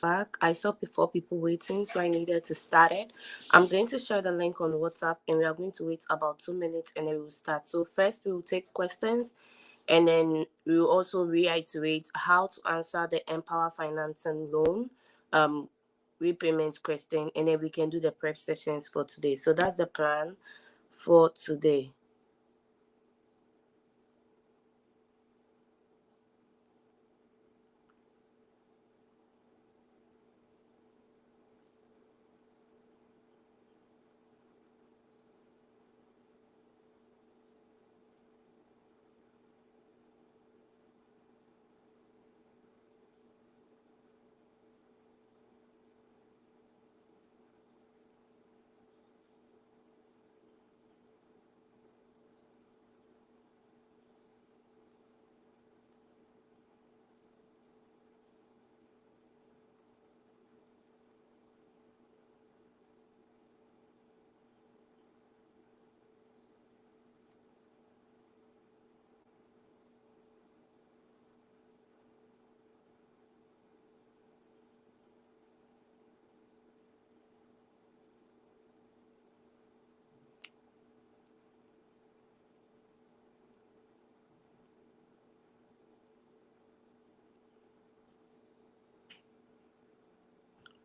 back. I saw before people waiting, so I needed to start it. I'm going to share the link on WhatsApp, and we are going to wait about 2 minutes, and then we'll start. So first, we will take questions, and then we will also reiterate how to answer the Empower Financing Loan um, repayment question, and then we can do the prep sessions for today. So that's the plan for today.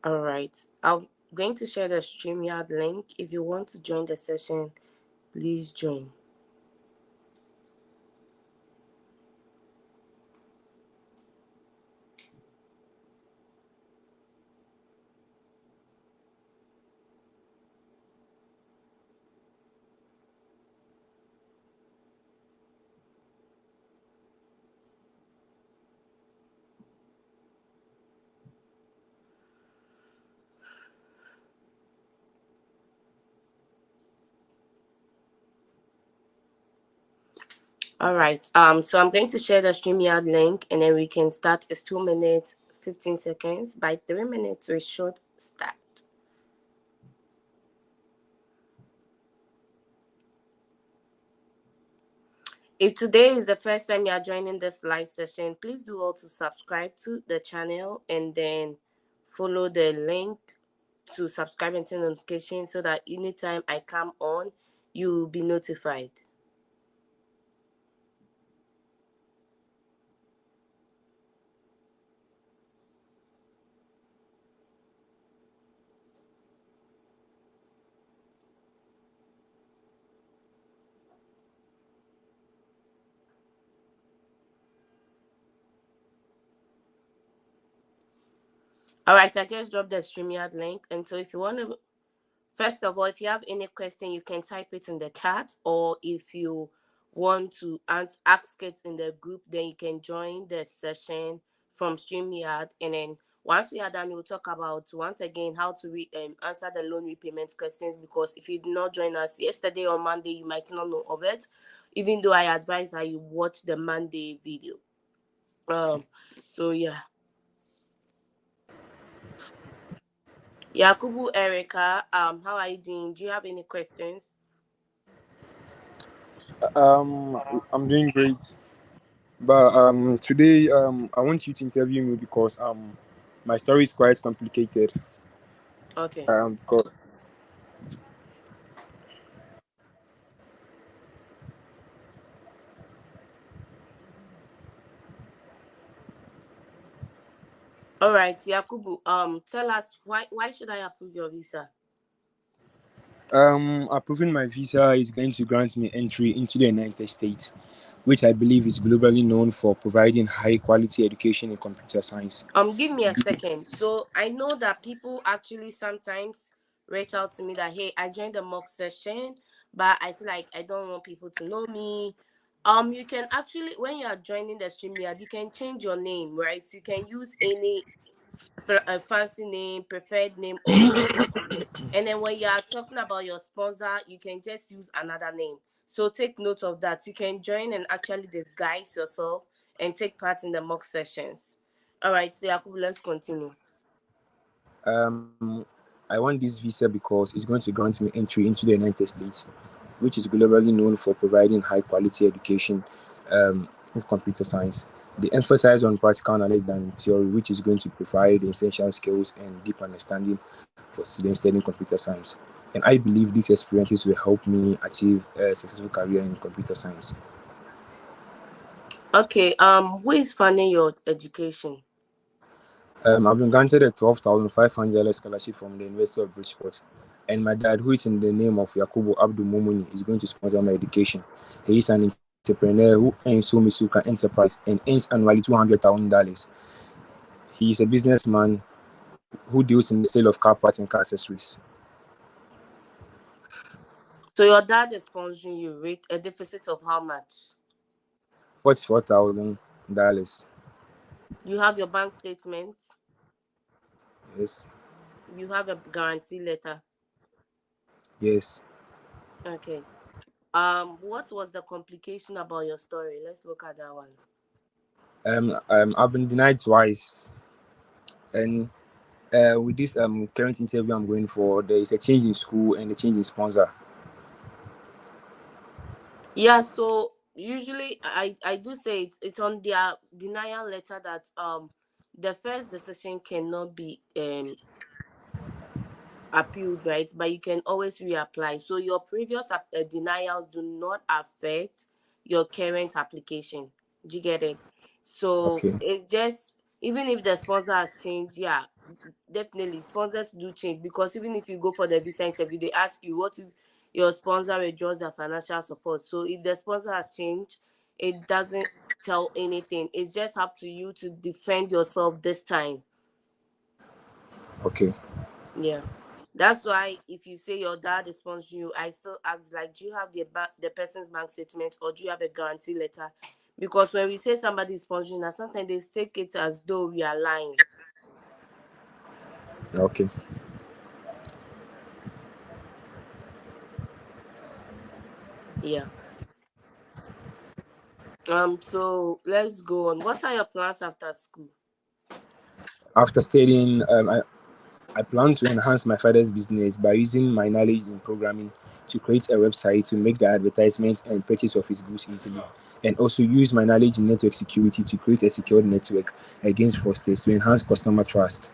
All right. I'm going to share the StreamYard link. If you want to join the session, please join. All right. So I'm going to share the StreamYard link, and then we can start. It's 2 minutes, 15 seconds. By 3 minutes, we should start. If today is the first time you are joining this live session, please do also subscribe to the channel and then follow the link to subscribe and turn notifications so that anytime I come on, you will be notified. All right, I just dropped the StreamYard link. And so if you want to, first of all, if you have any question, you can type it in the chat. Or if you want to ask it in the group, then you can join the session from StreamYard. And then once we are done, we'll talk about, once again, how to answer the loan repayment questions. Because if you did not join us yesterday or Monday, you might not know of it. Even though I advise that you watch the Monday video. So yeah. Yakubu Erica, how are you doing? Do you have any questions? I'm doing great, but today I want you to interview me because my story is quite complicated. Okay. Because All right, Yakubu. Tell us why should I approve your visa? approving my visa is going to grant me entry into the United States, which I believe is globally known for providing high quality education in computer science. Give me a second. So I know that people actually sometimes reach out to me that, hey, I joined the mock session, but I feel like I don't want people to know me. You can actually, when you are joining the StreamYard, you can change your name, right? You can use any fancy name, preferred name, or nickname. And then when you are talking about your sponsor, you can just use another name. So take note of that. You can join and actually disguise yourself and take part in the mock sessions. All right, so Yakubu, let's continue. I want this visa because it's going to grant me entry into the United States, which is globally known for providing high quality education in computer science. They emphasize on practical knowledge than theory, which is going to provide the essential skills and deep understanding for students studying computer science. And I believe these experiences will help me achieve a successful career in computer science. Okay, who is funding your education? I've been granted a 12,500 scholarship from the University of Bridgeport. And my dad, who is in the name of Yakubu Abdul Mumuni, is going to sponsor my education. He is an entrepreneur who owns Sumisuka Enterprise and earns annually $200,000. He is a businessman who deals in the sale of car parts and car accessories. So your dad is sponsoring you with a deficit of how much? $44,000. You have your bank statement. Yes, You have a guarantee letter. yes. Okay. What was the complication about your story? Let's look at that one. I've been denied twice, and with this current interview I'm going for, there is a change in school and a change in sponsor. Yeah, so usually I do say it's on their denial letter that the first decision cannot be appealed, right? But you can always reapply. So your previous denials do not affect your current application. Do you get it? So Okay, it's just, even if the sponsor has changed, yeah, definitely sponsors do change, because even if you go for the visa interview, they ask you what if your sponsor withdraws their financial support. So if the sponsor has changed, it doesn't tell anything. It's just up to you to defend yourself this time. okay, Yeah. That's why if you say your dad is sponsoring you, I still ask, like, do you have the person's bank statement, or do you have a guarantee letter? Because when we say somebody is sponsoring us, sometimes they take it as though we are lying. okay. Yeah. So let's go on. What are your plans after school? After studying, I plan to enhance my father's business by using my knowledge in programming to create a website to make the advertisement and purchase of his goods easily, and also use my knowledge in network security to create a secured network against fraudsters to enhance customer trust.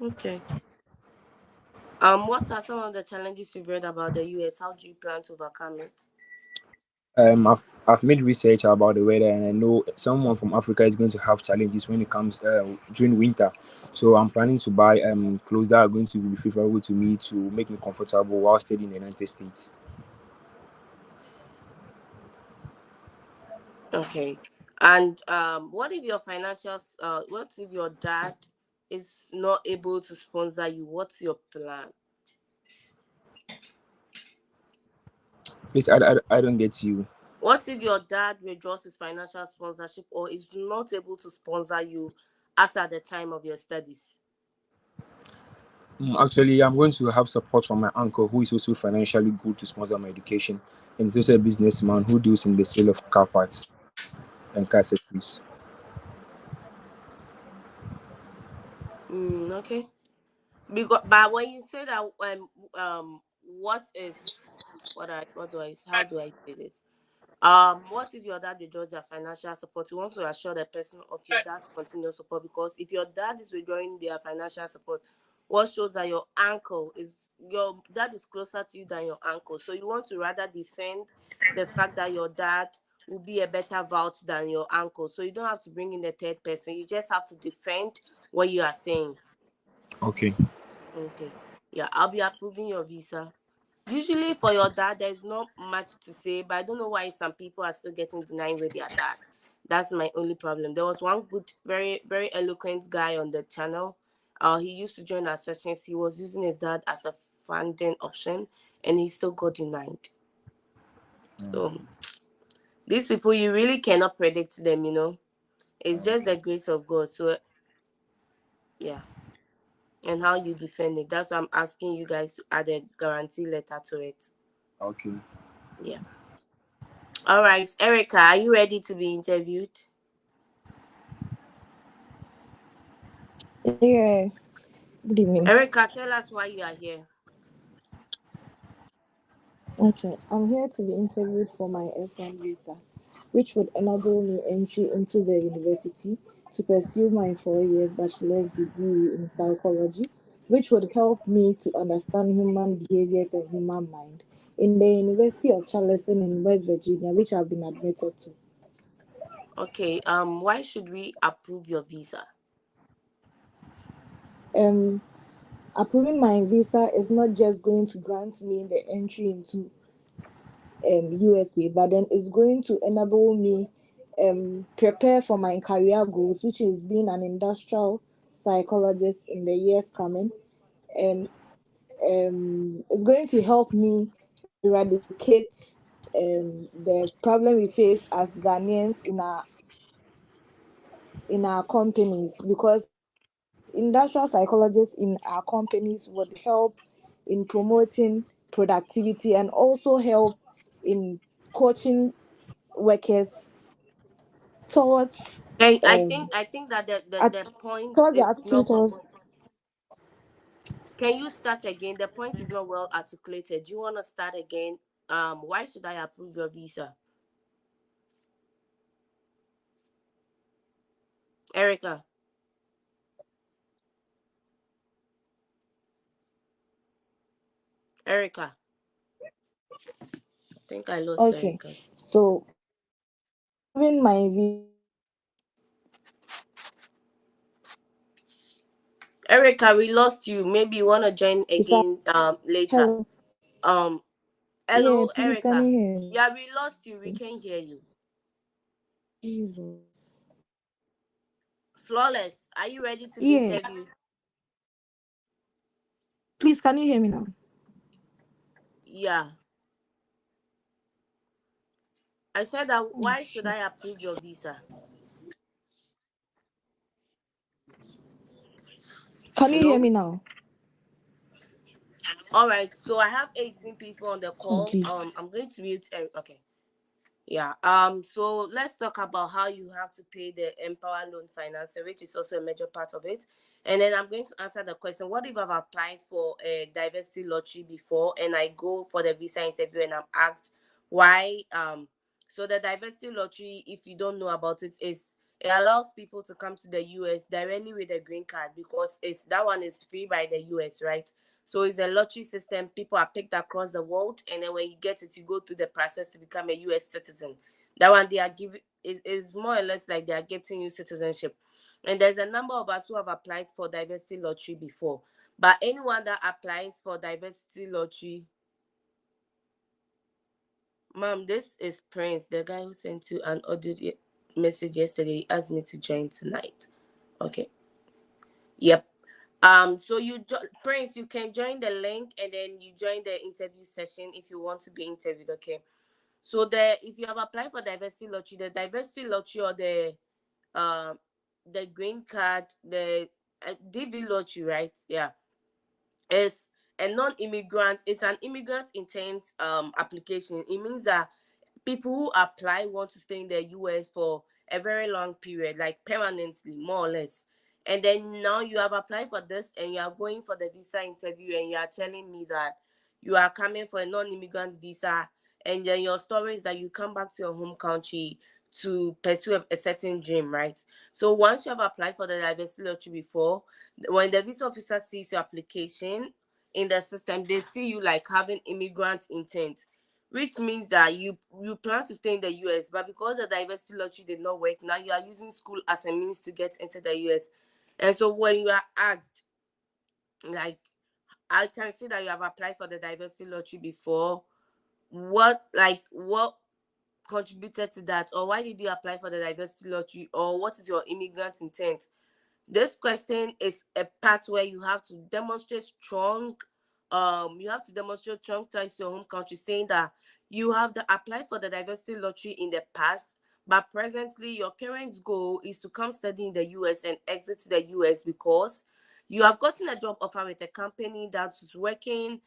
Okay. What are some of the challenges you've read about the US? How do you plan to overcome it? I've made research about the weather, and I know someone from Africa is going to have challenges when it comes during winter. So I'm planning to buy clothes that are going to be favorable to me to make me comfortable while staying in the United States. Okay. And what if your what if your dad is not able to sponsor you? What's your plan? Please, I don't get you. What if your dad withdraws his financial sponsorship, or is not able to sponsor you as at the time of your studies? Actually, I'm going to have support from my uncle, who is also financially good to sponsor my education, and he's also a businessman who deals in the sale of car parts and car accessories. Okay. Because, but when you say that, what is, what do I, how do I say this? What if your dad withdraws their financial support? You want to assure the person of your dad's continuous support, because if your dad is withdrawing their financial support, what shows that your dad is closer to you than your uncle. So you want to rather defend the fact that your dad will be a better vouch than your uncle. So you don't have to bring in the third person. You just have to defend what you are saying. Okay, Okay. Yeah, I'll be approving your visa. Usually for your dad, there's not much to say, but I don't know why some people are still getting denied with their dad. That's my only problem. There was one good, very, very eloquent guy on the channel. He used to join our sessions. He was using his dad as a funding option, and he still got denied. So these people, you really cannot predict them. It's just the grace of God. So yeah, and how you defend it. That's why I'm asking you guys to add a guarantee letter to it. okay. Yeah. All right, Erica, are you ready to be interviewed? Yeah, good evening. Erica, tell us why you are here. Okay, I'm here to be interviewed for my S1 visa. which would enable me entry into the university to pursue my 4 years bachelor's degree in psychology, which would help me to understand human behaviors and human mind in the University of Charleston in West Virginia, which I've been admitted to. Okay. Why should we approve your visa? Um, Approving my visa is not just going to grant me the entry into USA, but then it's going to enable me prepare for my career goals, which is being an industrial psychologist in the years coming. And it's going to help me eradicate the problem we face as Ghanaians in our companies, because industrial psychologists in our companies would help in promoting productivity and also help in coaching workers towards And I think um I think that the at point towards the is attitude not. towards. Can you start again? The point is not well articulated. Do you want to start again? Why should I approve your visa, Erica? Erica, I think I lost Okay, Erica. so approving my Erica, we lost you. Maybe you want to join visa. again later. Hello. Um, Yeah, hello, please, can Erica. you hear me? Yeah, we lost you. We can hear you. Jesus. Flawless. Are you ready to be Yeah, interviewed? please, can you hear me now? Yeah. I said that Oh why should I shit. approve your visa? Can you hear Hello? me now? All right. So I have 18 people on the Oh call. please. I'm going to mute. Okay. Yeah. So let's talk about how you have to pay the Empower Loan Financer, which is also a major part of it. And then I'm going to answer the question: what if I've applied for a diversity lottery before, and I go for the visa interview, and I'm asked why? So the diversity lottery, if you don't know about it, is it allows people to come to the US directly with a green card, because it's that one is free by the US, right? So it's a lottery system. People are picked across the world, and then when you get it, you go through the process to become a US citizen. That one they are giving is more or less like they are getting you citizenship. And there's a number of us who have applied for diversity lottery before. But anyone that applies for diversity lottery, ma'am, this is Prince, the guy who sent you an audio message yesterday. He asked me to join tonight. Okay. Yep. So Prince, you can join the link and then you join the interview session if you want to be interviewed. Okay. So if you have applied for diversity lottery or the green card, the DV lottery, right? Yeah, is a non-immigrant. It's an immigrant intent application. It means that people who apply want to stay in the US for a very long period, like permanently, more or less. And then now you have applied for this and you are going for the visa interview and you are telling me that you are coming for a non-immigrant visa, and then your story is that you come back to your home country to pursue a certain dream, right? So once you have applied for the diversity lottery before, when the visa officer sees your application in the system, they see you like having immigrant intent, which means that you plan to stay in the US, but because the diversity lottery did not work, now you are using school as a means to get into the US. And so when you are asked, like, I can see that you have applied for the diversity lottery before, what contributed to that, or why did you apply for the diversity lottery, or what is your immigrant intent? This question is a part where you have to demonstrate strong ties to your home country, saying that you have applied for the diversity lottery in the past, but presently your current goal is to come study in the US and exit the US because you have gotten a job offer with a company that is working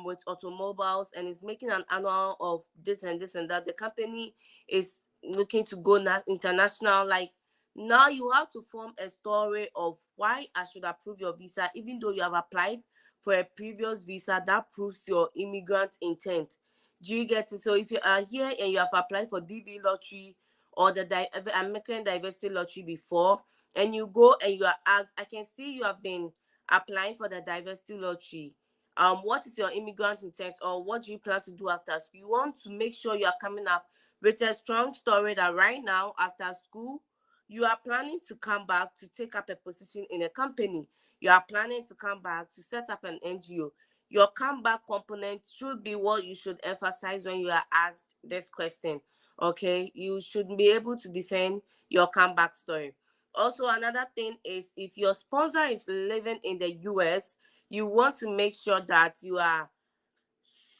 with automobiles and is making an annual of this and this and that. The company is looking to go international. Like, now you have to form a story of why I should approve your visa, even though you have applied for a previous visa that proves your immigrant intent. Do you get it? So if you are here and you have applied for DV lottery or the American Diversity Lottery before, and you go and you are asked, I can see you have been applying for the Diversity Lottery. What is your immigrant intent, or what do you plan to do after school? You want to make sure you are coming up with a strong story that right now after school you are planning to come back to take up a position in a company. You are planning to come back to set up an NGO. Your comeback component should be what you should emphasize when you are asked this question. Okay, you should be able to defend your comeback story. Also, another thing is if your sponsor is living in the US, you want to make sure that you are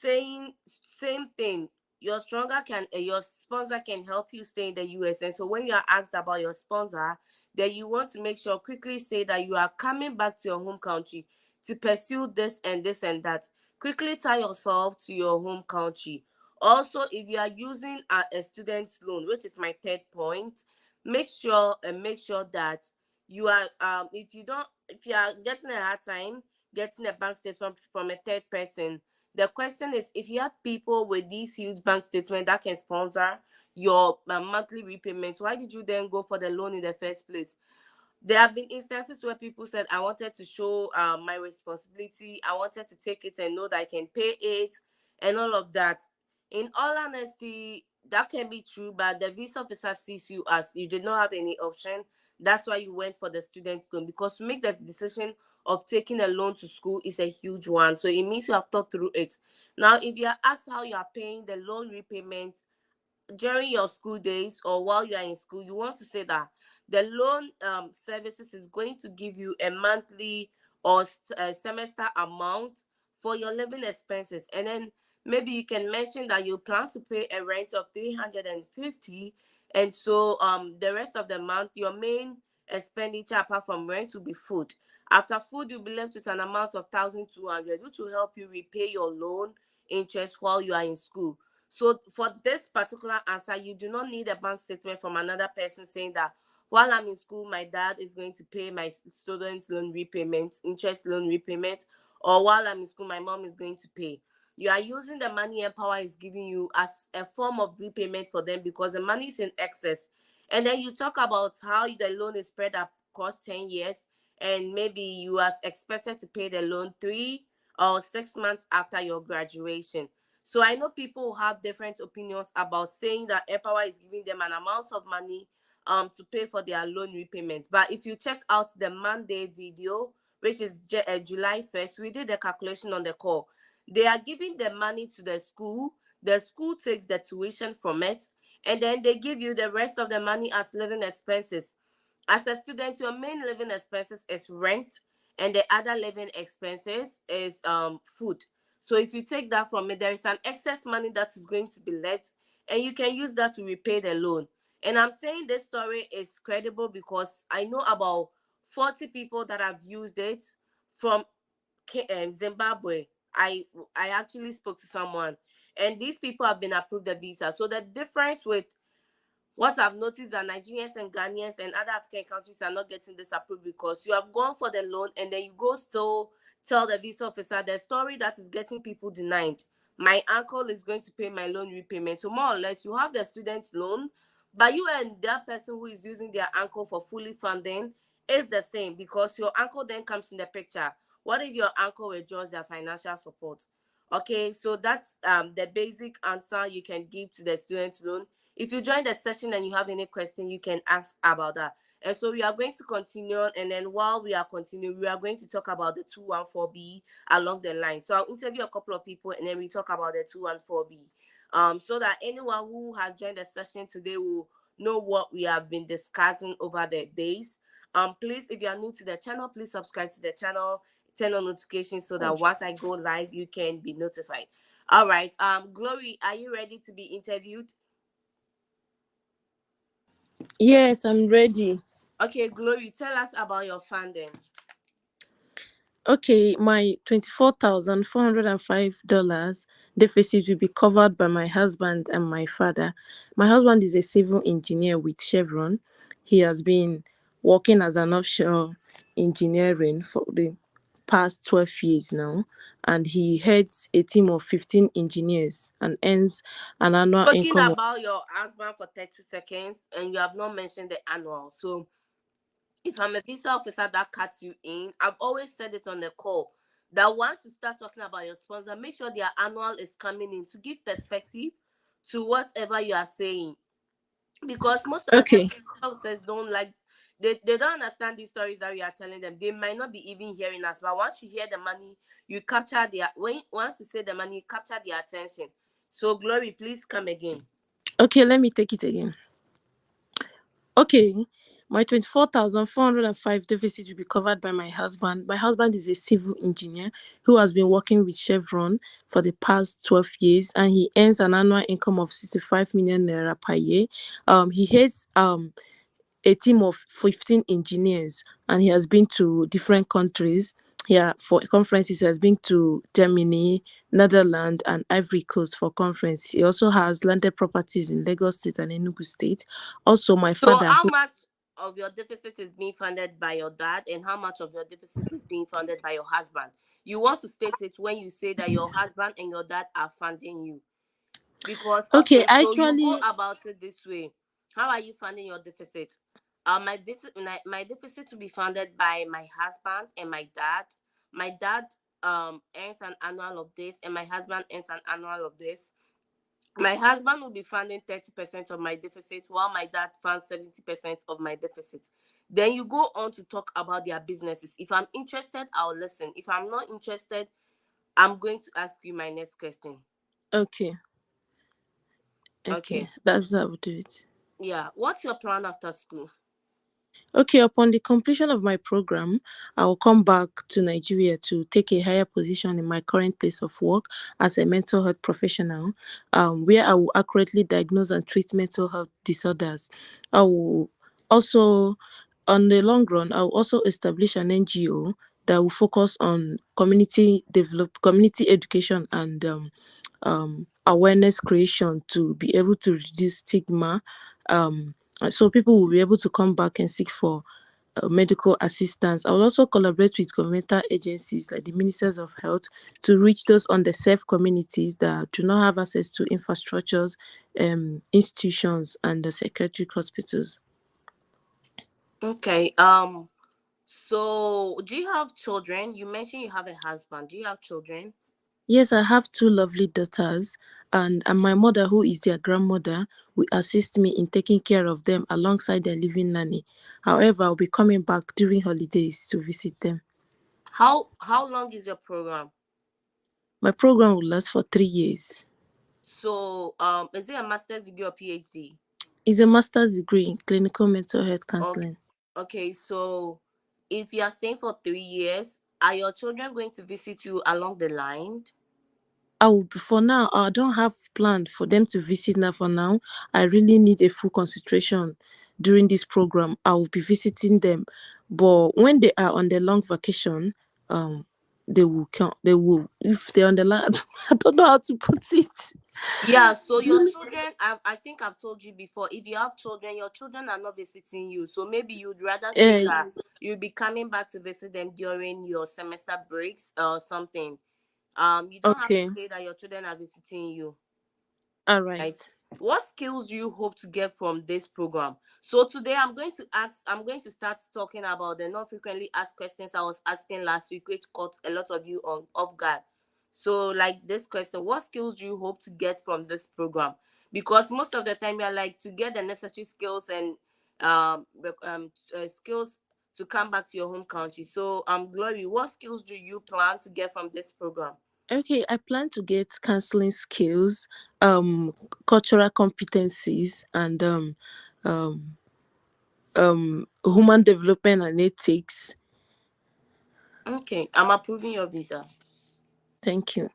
saying same thing. Your sponsor can help you stay in the US. And so when you are asked about your sponsor, then you want to make sure quickly say that you are coming back to your home country to pursue this and this and that. Quickly tie yourself to your home country. Also, if you are using a student loan, which is my third point, make sure that you are if you are getting a hard time getting a bank statement from a third person. The question is, if you had people with these huge bank statements that can sponsor your monthly repayment, why did you then go for the loan in the first place? There have been instances where people said, I wanted to show my responsibility. I wanted to take it and know that I can pay it and all of that. In all honesty, that can be true, but the visa officer sees you as you did not have any option. That's why you went for the student loan, because to make the decision of taking a loan to school is a huge one. So it means you have thought through it. Now, if you are asked how you are paying the loan repayment, during your school days or while you are in school, you want to say that the loan services is going to give you a monthly or semester amount for your living expenses. And then maybe you can mention that you plan to pay a rent of 350, and so the rest of the month your main expenditure apart from rent will be food. After food, you'll be left with an amount of 1,200, which will help you repay your loan interest while you are in school. So for this particular answer, you do not need a bank statement from another person saying that while I'm in school, my dad is going to pay my student loan repayment, interest loan repayment, or while I'm in school, my mom is going to pay. You are using the money Empower is giving you as a form of repayment for them because the money is in excess. And then you talk about how the loan is spread across 10 years, and maybe you are expected to pay the loan 3 or 6 months after your graduation. So I know people have different opinions about saying that Empower is giving them an amount of money to pay for their loan repayments. But if you check out the Monday video, which is July 1st, we did the calculation on the call. They are giving the money to the school takes the tuition from it, and then they give you the rest of the money as living expenses. As a student, your main living expenses is rent, and the other living expenses is food. So if you take that from it, there is an excess money that is going to be left, and you can use that to repay the loan. And I'm saying this story is credible because I know about 40 people that have used it from Zimbabwe. I actually spoke to someone, and these people have been approved the visa. So the difference with what I've noticed that Nigerians and Ghanaians and other African countries are not getting this approved because you have gone for the loan and then you go still tell the visa officer the story that is getting people denied. My uncle is going to pay my loan repayment. So more or less, you have the student loan, but you and that person who is using their uncle for fully funding is the same because your uncle then comes in the picture. What if your uncle withdraws their financial support? Okay, so that's the basic answer you can give to the student loan. If you join the session and you have any question, you can ask about that. And so we are going to continue on, and then while we are continuing, we are going to talk about the 214B along the line. So I'll interview a couple of people and then we talk about the 214B. So that anyone who has joined the session today will know what we have been discussing over the days. Please, if you are new to the channel, please subscribe to the channel, turn on notifications so that once I go live, you can be notified. All right. Glory, are you ready to be interviewed? Yes, I'm ready. Okay, Glory, tell us about your funding. Okay, my $24,405 deficit will be covered by my husband and my father. My husband is a civil engineer with Chevron. He has been working as an offshore engineering for the past 12 years now, and he heads a team of 15 engineers and earns an annual Talking income of. about your husband for 30 seconds and you have not mentioned the annual. So if I'm a visa officer that cuts you in, I've always said it on the call that once you start talking about your sponsor, make sure their annual is coming in to give perspective to whatever you are saying. Because most of the time, Okay. officers don't like, they don't understand these stories that we are telling them. They might not be even hearing us, but once you hear the money, you capture their, once you say the money, you capture their attention. So, Glory, please come again. Okay, let me take it again. Okay, my 24,405 deficit will be covered by my husband. My husband is a civil engineer who has been working with Chevron for the past 12 years, and he earns an annual income of 65 million naira per year. He has a team of 15 engineers, and he has been to different countries. Yeah, for conferences, he has been to Germany, Netherlands, and Ivory Coast for conference. He also has landed properties in Lagos State and Enugu State. Also, my So, father, how who much of your deficit is being funded by your dad, and how much of your deficit is being funded by your husband? You want to state it when you say that your husband and your dad are funding you. Because, okay, okay, I so you go actually about it this way. How are you funding your deficit? My deficit to be funded by my husband and my dad. My dad earns an annual of this, and my husband earns an annual of this. My husband will be funding 30% of my deficit, while my dad funds 70% of my deficit. Then you go on to talk about their businesses. If I'm interested, I'll listen. If I'm not interested, I'm going to ask you my next question. okay, okay, Okay. that's how I would do it. Yeah. What's your plan after school? Okay, upon the completion of my program, I will come back to Nigeria to take a higher position in my current place of work as a mental health professional, where I will accurately diagnose and treat mental health disorders. I will also, on the long run, I will also establish an NGO that will focus on community education, and awareness creation to be able to reduce stigma. So people will be able to come back and seek for medical assistance. I will also collaborate with governmental agencies like the Ministers of Health to reach those underserved communities that do not have access to infrastructures, institutions, and the psychiatric hospitals. Okay. So do you have children? You mentioned you have a husband. Do you have children? Yes, I have two lovely daughters, and my mother, who is their grandmother, will assist me in taking care of them alongside their living nanny. However, I'll be coming back during holidays to visit them. How long is your program? My program will last for 3 years. So is it a master's degree or PhD? It's a master's degree in clinical mental health Okay. counseling. Okay. So if you are staying for 3 years, are your children going to visit you along the line? For now, I don't have plan for them to visit now. For now, I really need a full concentration during this program. I will be visiting them, but when they are on the long vacation, um, they will come. They will, if they're on the long. I don't know how to put it. Yeah, so your children, I think I've told you before, if you have children, your children are not visiting you. So maybe you'd rather say Uh, that you'll be coming back to visit them during your semester breaks or something. You don't have to okay, say that your children are visiting you. all right. Right. What skills do you hope to get from this program? So today I'm going to start talking about the non-frequently asked questions I was asking last week, which caught a lot of you on off guard. So like this question, what skills do you hope to get from this program? Because most of the time you're like to get the necessary skills and skills to come back to your home country. So Glory, what skills do you plan to get from this program? Okay, I plan to get counseling skills, um, cultural competencies, and um, human development and ethics. Okay, I'm approving your visa. Thank you.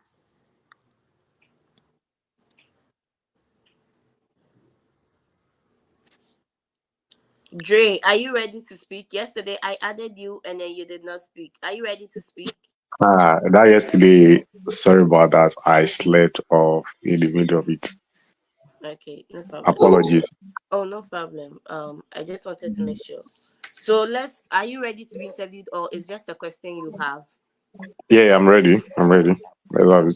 Dre, are you ready to speak? Yesterday I added you and then you did not speak. Are you ready to speak? That yesterday, sorry about that. I slept off in the middle of it. Okay, no problem. Apologies. Oh, no problem. I just wanted to make sure. So are you ready to be interviewed or is just a question you have? Yeah, I'm ready. I'm ready. I love it.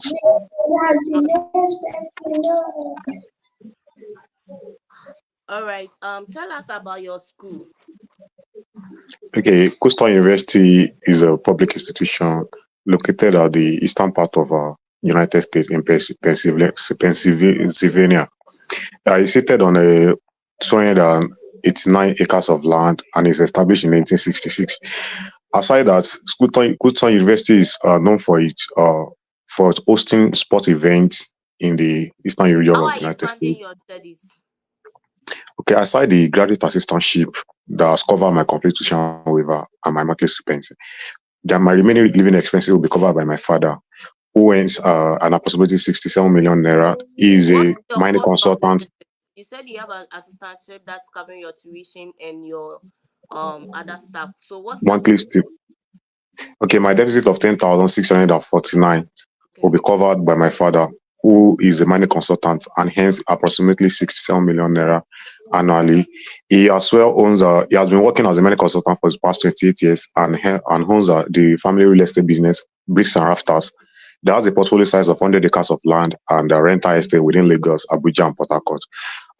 All right. Tell us about your school. Okay, Coastal University is a public institution located at the eastern part of United States in Pennsylvania. It's seated on a 289 acres of land and is established in 1966. Aside that, Kutztown University is known for its hosting sports events in the eastern region How of are the you United funding States. your studies? Okay, aside the graduate assistantship that has covered my complete tuition waiver and my monthly stipend, then my remaining living expenses will be covered by my father, who earns an approximately 67 million naira. He is What's a your mining cost of the consultant distance? You said you have an assistantship that's covering your tuition and your other stuff. So what's your monthly. Okay, my deficit of 10,649 will okay? be covered by my father, who is a mining consultant and hence approximately 67 million naira annually. He as well owns he has been working as a mining consultant for the past 28 years and owns the family real estate business, Bricks and Rafters. That has a portfolio size of 100 acres of land and a rental estate within Lagos, Abuja, and Port Harcourt.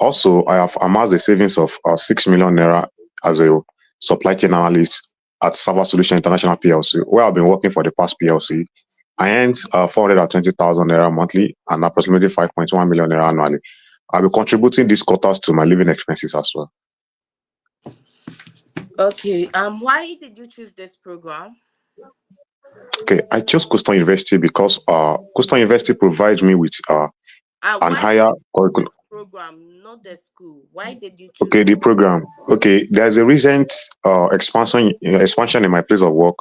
Also, I have amassed a savings of 6 million naira as a supply chain analyst at Cyber Solution International PLC, where I've been working for the past PLC. I earn 420,000 naira monthly and approximately 5.1 million naira annually. I'll be contributing these quotas to my living expenses as well. Okay. Why did you choose this program? Okay, I chose Coastal University because Coastal University provides me with an Why did higher you choose curriculum. this program, not the school? Why did you choose Okay, this? the program. Okay, there's a recent expansion in my place of work.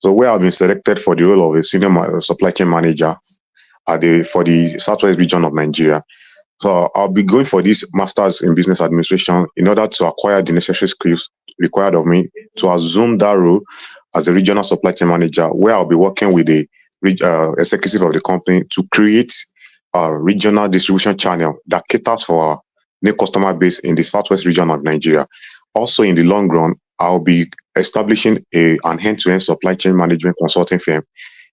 So where I've been selected for the role of a senior supply chain manager for the Southwest region of Nigeria. So I'll be going for this master's in business administration in order to acquire the necessary skills required of me to assume that role as a regional supply chain manager, where I'll be working with the executive of the company to create a regional distribution channel that caters for our new customer base in the southwest region of Nigeria. Also, in the long run, I'll be establishing an end-to-end supply chain management consulting firm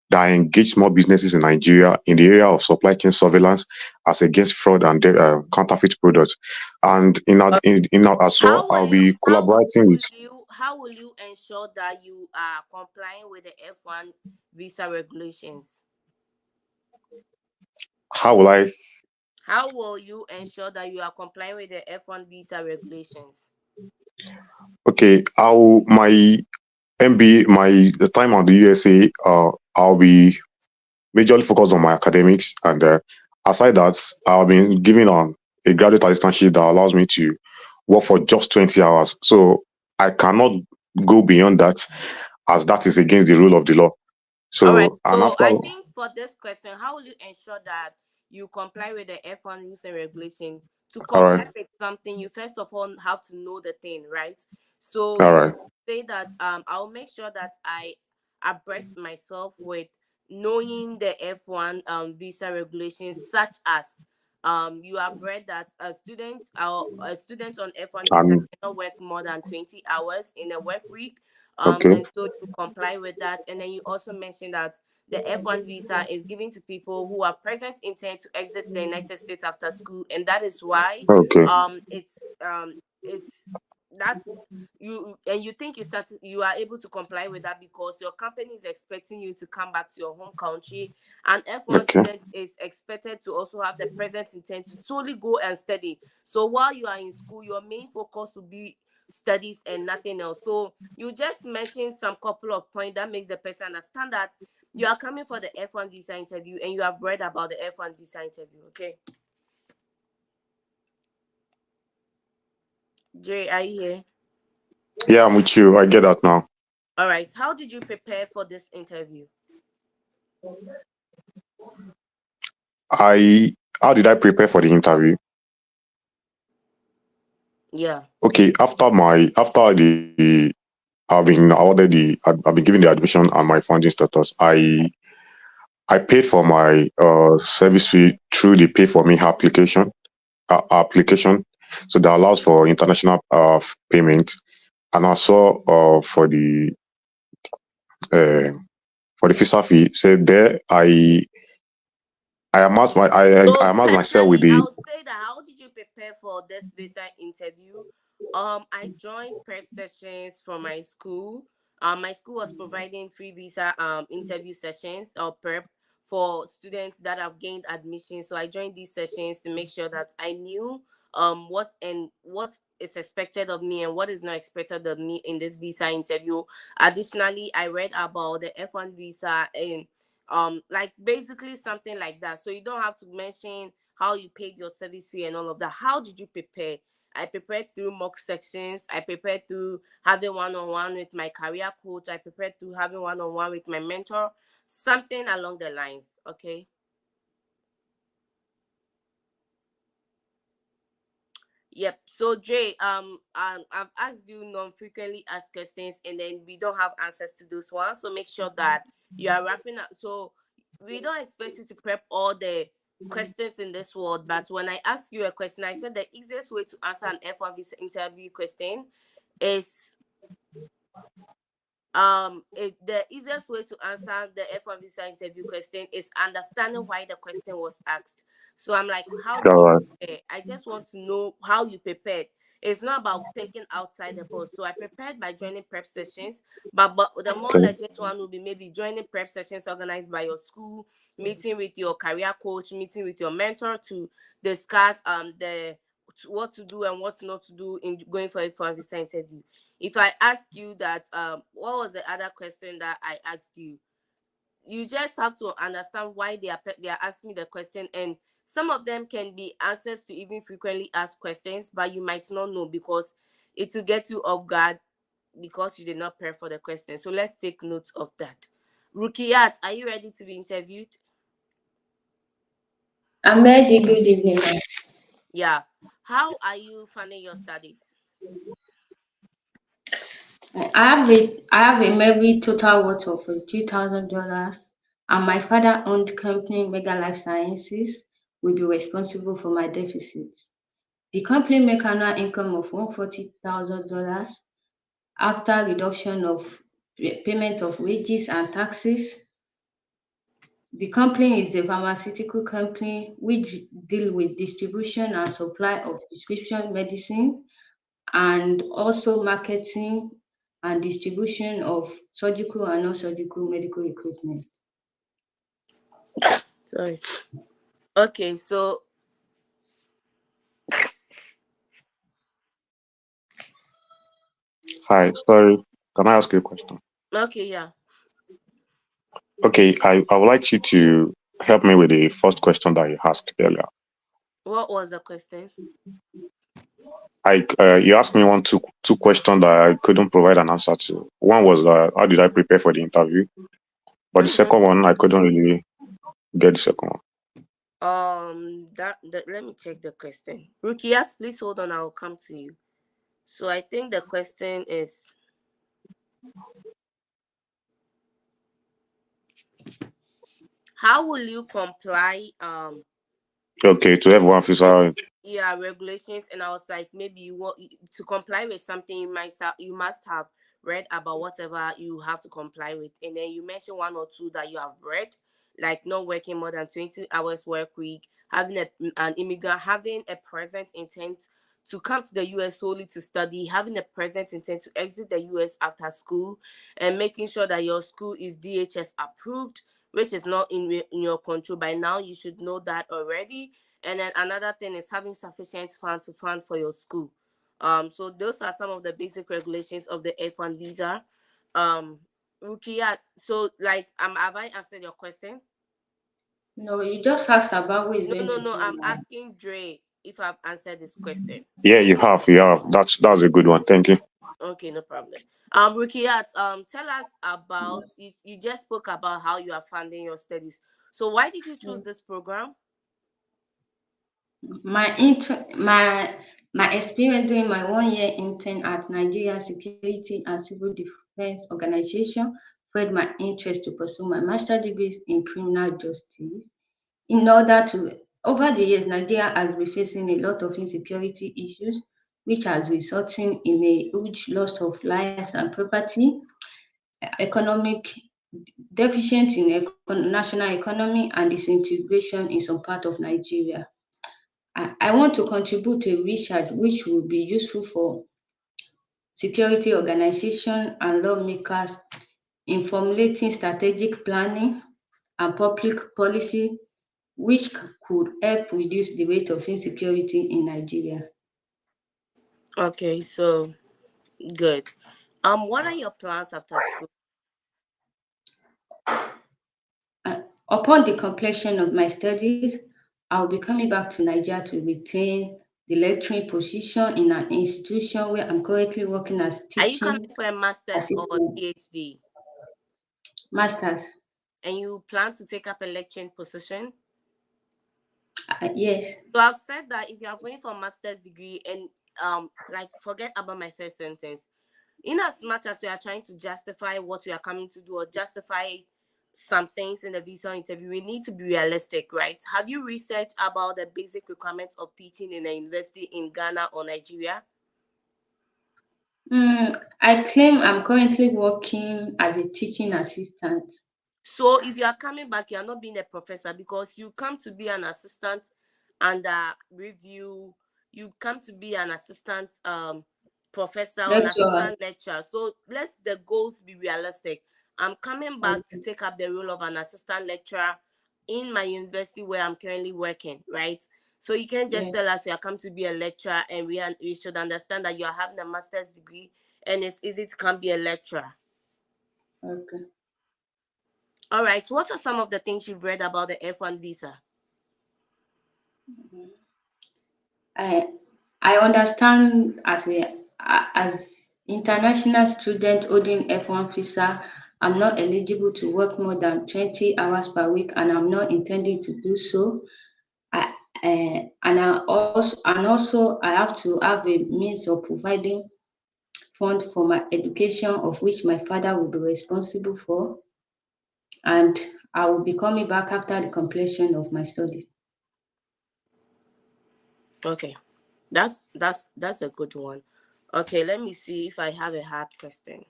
that engage small businesses in Nigeria in the area of supply chain surveillance as against fraud and counterfeit products. And as well, How will I'll you be collaborating with. how will you ensure that you are complying with the F1 visa regulations? How will I? How will you ensure that you are complying with the F1 visa regulations? Okay, I'll my MBA, the time on the USA, I'll be majorly focused on my academics, and aside that, I've been given a graduate assistantship that allows me to work for just 20 hours. So I cannot go beyond that, as that is against the rule of the law. All right. So, and So after, I all think for this question, how will you ensure that you comply with the F1 rules and regulation? To right, comply with something, you first of all have to know the thing, right? So all you right, say that I'll make sure that I abreast myself with knowing the F1 visa regulations, such as you have read that a student on F1 visa and cannot work more than 20 hours in a work week, okay, and so you comply with that. And then you also mentioned that the F1 visa is given to people who are present intent to exit the United States after school, and that is why okay, it's that's you, and you think you are able to comply with that because your company is expecting you to come back to your home country, and F1 okay, student is expected to also have the present intent to solely go and study. So while you are in school, your main focus will be studies and nothing else. So you just mentioned some couple of points that makes the person understand that you are coming for the F1 visa interview and you have read about the F1 visa interview. Okay, Jay, are you here? yeah, I'm with you. I get that now. All right. How did you prepare for this interview? I How did I prepare for the interview? Yeah. Okay, after I've been given the admission and my funding status. I paid for my service fee through the Pay for Me application, so that allows for international payment, and also for the uh, for the visa fee. So there, I So amassed myself with personally, the I would say that how did you prepare for this visa interview? I joined prep sessions from my school. My school was providing free visa interview sessions or prep for students that have gained admission. So I joined these sessions to make sure that I knew what is expected of me and what is not expected of me in this visa interview. Additionally, I read about the F1 visa and like basically something like that, so you don't have to mention how you paid your service fee and all of that. How did you prepare? I prepared through mock sections. I prepared through having one-on-one with my career coach. I prepared through having one-on-one with my mentor, something along the lines. Okay. Yep. So Jay, I've asked you non-frequently asked questions, and then we don't have answers to those ones. So make sure that you are wrapping up. So we don't expect you to prep all the questions in this world, but when I ask you a question, I said the easiest way to answer an F1 visa interview question is the easiest way to answer the F1 visa interview question is understanding why the question was asked. So I'm like, how did you uh, prepare? I just want to know how you prepared. It's not about thinking outside the box. So I prepared by joining prep sessions, but the more okay, legit one will be maybe joining prep sessions organized by your school, meeting with your career coach, meeting with your mentor to discuss the what to do and what not to do in going for a F1 visa interview. If I ask you that, what was the other question that I asked you? You just have to understand why they are asking the question, and some of them can be answers to even frequently asked questions, but you might not know because it will get you off guard because you did not prepare for the question. So let's take note of that. Rukiyat, are you ready to be interviewed? I'm ready. Good evening. Yeah. How are you funding your studies? I have a maybe total worth of $2,000, and my father-owned company, Mega Life Sciences, will be responsible for my deficit. The company make annual income of $140,000 after reduction of payment of wages and taxes. The company is a pharmaceutical company which deal with distribution and supply of prescription medicine and also marketing and distribution of surgical and non-surgical medical equipment. Sorry. Okay, so hi, sorry. Can I ask you a question? okay, yeah. Okay, I would like you to help me with the first question that you asked earlier. What was the question? You asked me two questions that I couldn't provide an answer to. One was how did I prepare for the interview, but the Mm-hmm. second one I couldn't really get the second one. That let me check the question. Rukiat, please hold on. I'll come to you. So I think the question is, how will you comply Okay, to everyone, officer. yeah, regulations? And I was like, maybe you want to comply with something, you must have read about whatever you have to comply with, and then you mentioned one or two that you have read, like not working more than 20 hours work week, having an immigrant, having a present intent to come to the US solely to study, having a present intent to exit the US after school, and making sure that your school is DHS approved, which is not in your control. By now you should know that already. And then another thing is having sufficient funds to fund for your school. So those are some of the basic regulations of the F1 visa. Rukia, so like have I answered your question? No, you just asked about who is No, going no, to no. pay I'm my. asking Dre if I've answered this question. Yeah, you have, you have. That's a good one. Thank you. Okay, no problem. Rukiat, tell us about you just spoke about how you are funding your studies. So why did you choose this program? My experience during my 1 year intern at Nigeria Security and Civil Defense Organization fed my interest to pursue my master's degrees in criminal justice. In order to, over the years, Nigeria has been facing a lot of insecurity issues, which has resulting in a huge loss of lives and property, economic deficient in national economy and disintegration in some part of Nigeria. I want to contribute to research which will be useful for security organization and lawmakers in formulating strategic planning and public policy which could help reduce the rate of insecurity in Nigeria. Okay, so good. What are your plans after school? Upon the completion of my studies, I'll be coming back to Nigeria to retain the lecturing position in an institution where I'm currently working as Are you coming teaching for a master's or a assistant. PhD? Masters. And you plan to take up a lecturing position? Yes. So I've said that if you are going for a master's degree and like forget about my first sentence. In as much as you are trying to justify what you are coming to do or justify some things in the visa interview, we need to be realistic, right? Have you researched about the basic requirements of teaching in a university in Ghana or Nigeria? I claim I'm currently working as a teaching assistant. So if you are coming back, you are not being a professor because you come to be an assistant under review. You come to be an assistant professor or an Lecturer. assistant lecturer. So let's the goals be realistic. I'm coming back to Okay. take up the role of an assistant lecturer in my university where I'm currently working, right? So you can't just Yes. tell us you are come to be a lecturer and we should understand that you are having a master's degree and it's easy to come be a lecturer. Okay. All right. What are some of the things you've read about the F1 visa? I I understand as international student holding F1 visa, I'm not eligible to work more than 20 hours per week, and I'm not intending to do so. I and also I have to have a means of providing fund for my education, of which my father will be responsible for, and I will be coming back after the completion of my studies. Okay. That's a good one. Okay, let me see if I have a hard question.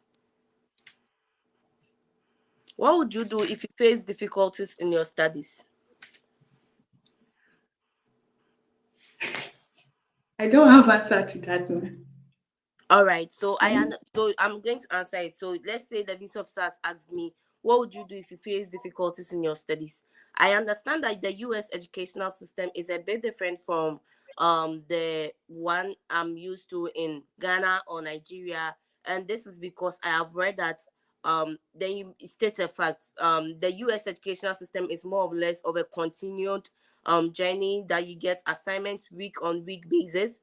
What would you do if you face difficulties in your studies? I don't have answer to that one. All right, so Can so I'm going to answer it. So let's say the visa officer has asked me, what would you do if you face difficulties in your studies? I understand that the U.S. educational system is a bit different from the one I'm used to in Ghana or Nigeria, and this is because I have read that then you state a fact. The U.S. educational system is more or less of a continued journey that you get assignments week on week basis.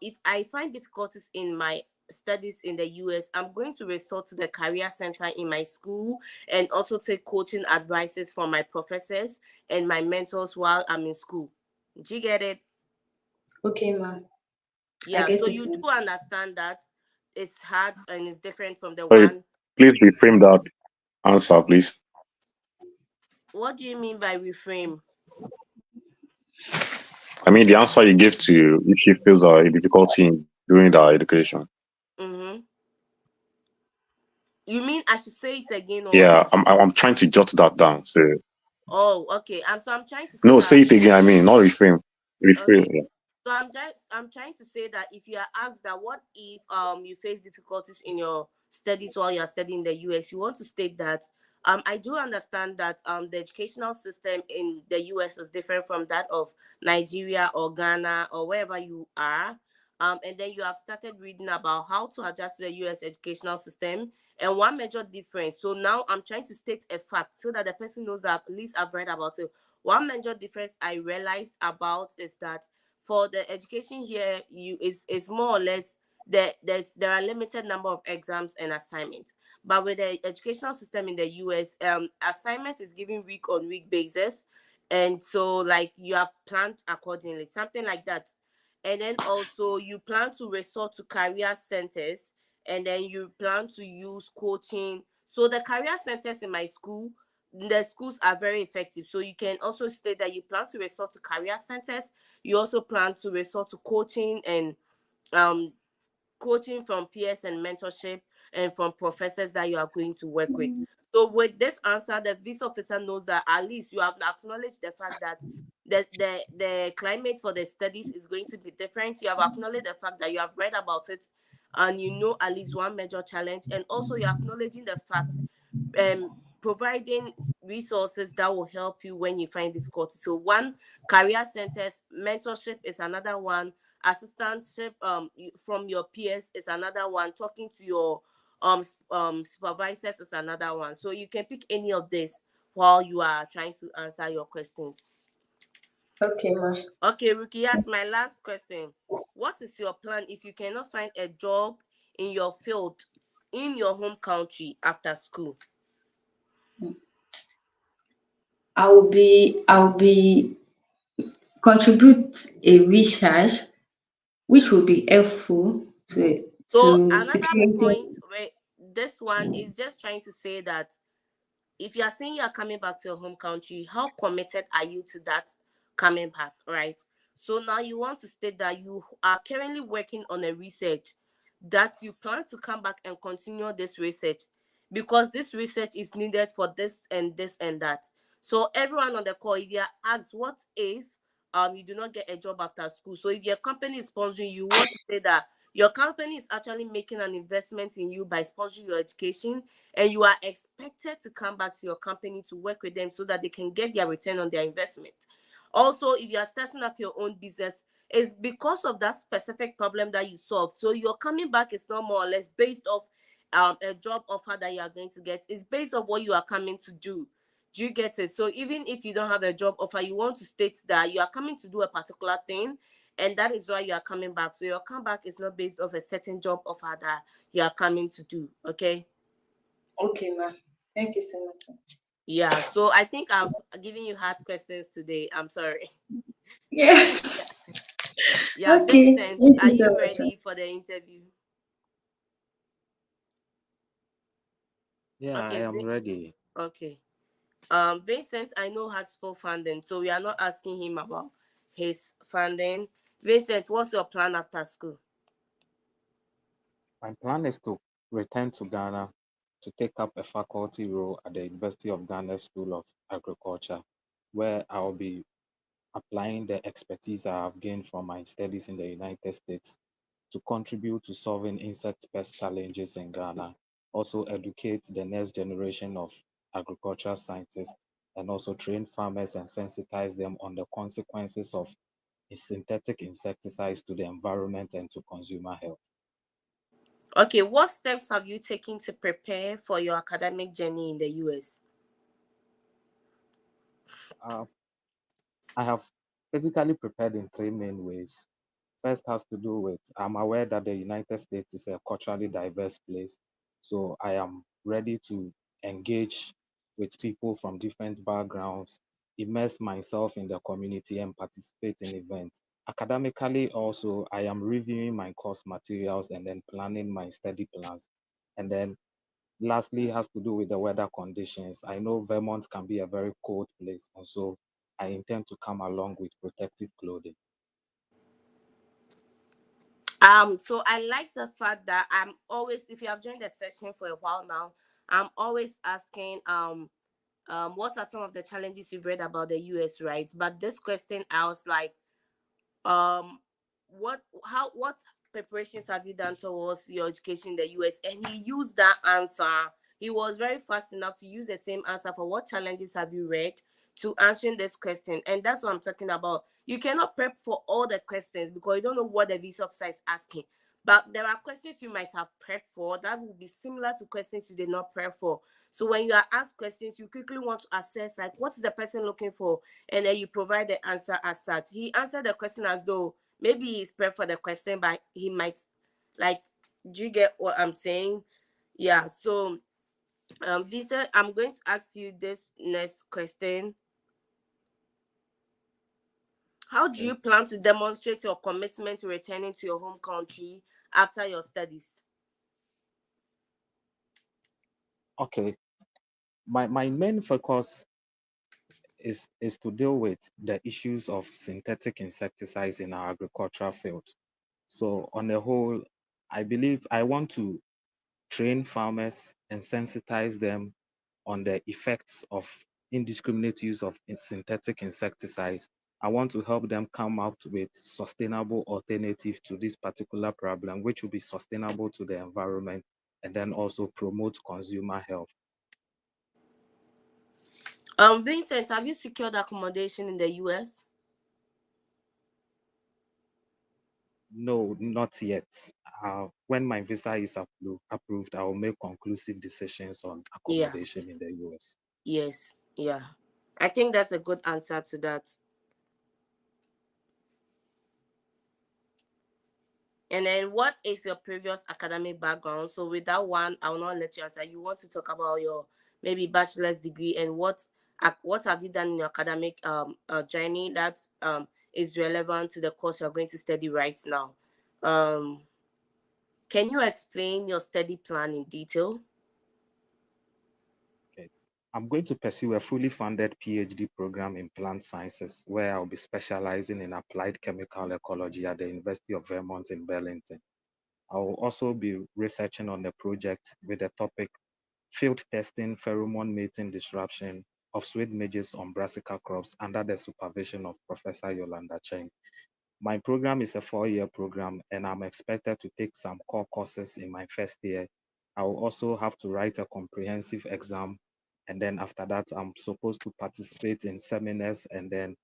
If I find difficulties in my studies in the US, I'm going to resort to the career center in my school and also take coaching advices from my professors and my mentors while I'm in school. Do you get it? Okay, ma'am. I Yeah, get so it, you ma'am. do understand that it's hard and it's different from the Sorry, one. please reframe that answer, please. What do you mean by reframe? I mean, the answer you gave to if she feels a difficulty in doing the education. Mm-hmm. You mean I should say it again or Yeah, if I'm trying to jot that down. So oh okay. So I'm trying to say no, say that it again. I mean, not reframe. Reframe. okay. Yeah. So I'm trying to say that if you are asked that what if you face difficulties in your studies while you're studying in the US, you want to state that I do understand that the educational system in the US is different from that of Nigeria or Ghana or wherever you are. And then you have started reading about how to adjust to the US educational system and one major difference. So now I'm trying to state a fact so that the person knows that at least I've read about it. One major difference I realized about is that for the education here, you is more or less there are limited number of exams and assignments. But with the educational system in the US, assignment is given week on week basis, and so like you have planned accordingly, something like that. And then also you plan to resort to career centers, and then you plan to use coaching. So the career centers in my school, the schools are very effective. So you can also state that you plan to resort to career centers. You also plan to resort to coaching and um coaching from peers and mentorship. and from professors that you are going to work with. So with this answer, the visa officer knows that at least you have acknowledged the fact that the climate for the studies is going to be different. You have acknowledged the fact that you have read about it and you know at least one major challenge, and also you're acknowledging the fact um providing resources that will help you when you find difficulty. So one, career centers, mentorship is another one, assistantship from your peers is another one, talking to your supervisors is another one. So you can pick any of this while you are trying to answer your questions. Okay, ma. Okay, Ruki, that's my last question. What is your plan if you cannot find a job in your field in your home country after school? I'll be contribute a research which will be helpful So to another security. point where this one is just trying to say that if you are saying you are coming back to your home country, how committed are you to that coming back, right? So now you want to state that you are currently working on a research that you plan to come back and continue this research because this research is needed for this and this and that. So everyone on the call, if you are asked what if you do not get a job after school, so if your company is sponsoring you, want to say that your company is actually making an investment in you by sponsoring your education, and you are expected to come back to your company to work with them so that they can get their return on their investment. Also, if you are starting up your own business, it's because of that specific problem that you solve. So your coming back is not more or less based off a job offer that you are going to get. It's based on what you are coming to do. Do you get it? So even if you don't have a job offer, you want to state that you are coming to do a particular thing, and that is why you are coming back. So your comeback is not based off a certain job offer that you are coming to do. Okay. Okay, ma. Thank you so much. Yeah, so I think I've given you hard questions today. I'm sorry. Yes. Yeah, yeah, Okay. Vincent, Thank are you so you much, ma. ready for the interview? Yeah, I Okay, am ready. okay. Vincent, I know has full funding, so we are not asking him about his funding. Vincent, what's your plan after school? My plan is to return to Ghana to take up a faculty role at the University of Ghana School of Agriculture, where I'll be applying the expertise I have gained from my studies in the United States to contribute to solving insect pest challenges in Ghana, also educate the next generation of agricultural scientists, and also train farmers and sensitize them on the consequences of synthetic insecticides to the environment and to consumer health. Okay, what steps have you taken to prepare for your academic journey in the US? Uh, I have physically prepared in three main ways. First has to do with I'm aware that the United States is a culturally diverse place. So I am ready to engage with people from different backgrounds, immerse myself in the community, and participate in events. Academically, also, I am reviewing my course materials and then planning my study plans. And then lastly, has to do with the weather conditions. I know Vermont can be a very cold place, and so I intend to come along with protective clothing. So I like the fact that I'm always, if you have joined the session for a while now, I'm always asking what are some of the challenges you've read about the US, right? But this question I was like, um what preparations have you done towards your education in the US? And he used that answer. He was very fast enough to use the same answer for what challenges have you read to answering this question. And that's what I'm talking about. You cannot prep for all the questions because you don't know what the visa officer is asking. But there are questions you might have prepped for that will be similar to questions you did not prep for. So when you are asked questions, you quickly want to assess like what is the person looking for, and then you provide the answer as such. He answered the question as though maybe he's prepared for the question, but he might like, do you get what I'm saying? Yeah. So Visa, I'm going to ask you this next question. How do Okay. you plan to demonstrate your commitment to returning to your home country after your studies? Okay. My main focus is to deal with the issues of synthetic insecticides in our agricultural field. So on the whole, I believe I want to train farmers and sensitize them on the effects of indiscriminate use of synthetic insecticides. I want to help them come out with sustainable alternative to this particular problem, which will be sustainable to the environment and then also promote consumer health. Vincent, have you secured accommodation in the US? No, not yet. When my visa is approved, I will make conclusive decisions on Yes. accommodation in the US. Yes. Yeah. I think that's a good answer to that. And then, what is your previous academic background? So, with that one, I will not let you answer. You want to talk about your maybe bachelor's degree and what have you done in your academic journey that is relevant to the course you're going to study right now? Um, can you explain your study plan in detail? Okay. I'm going to pursue a fully funded PhD program in plant sciences, where I'll be specializing in applied chemical ecology at the University of Vermont in Burlington. I will also be researching on the project with the topic field testing pheromone mating disruption of sweet midges on brassica crops under the supervision of Professor Yolanda Cheng. My program is a 4-year program, and I'm expected to take some core courses in my first year. I will also have to write a comprehensive exam, and then after that, I'm supposed to participate in seminars and then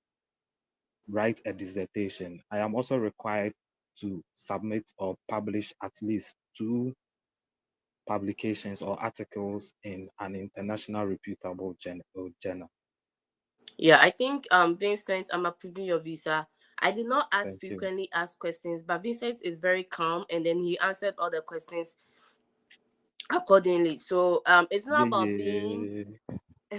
write a dissertation. I am also required to submit or publish at least 2 publications or articles in an international reputable journal. Yeah, I think Vincent, I'm approving your visa. I did not ask Thank you. frequently asked questions, but Vincent is very calm and then he answered all the questions accordingly. So it's not Yeah, about being yeah.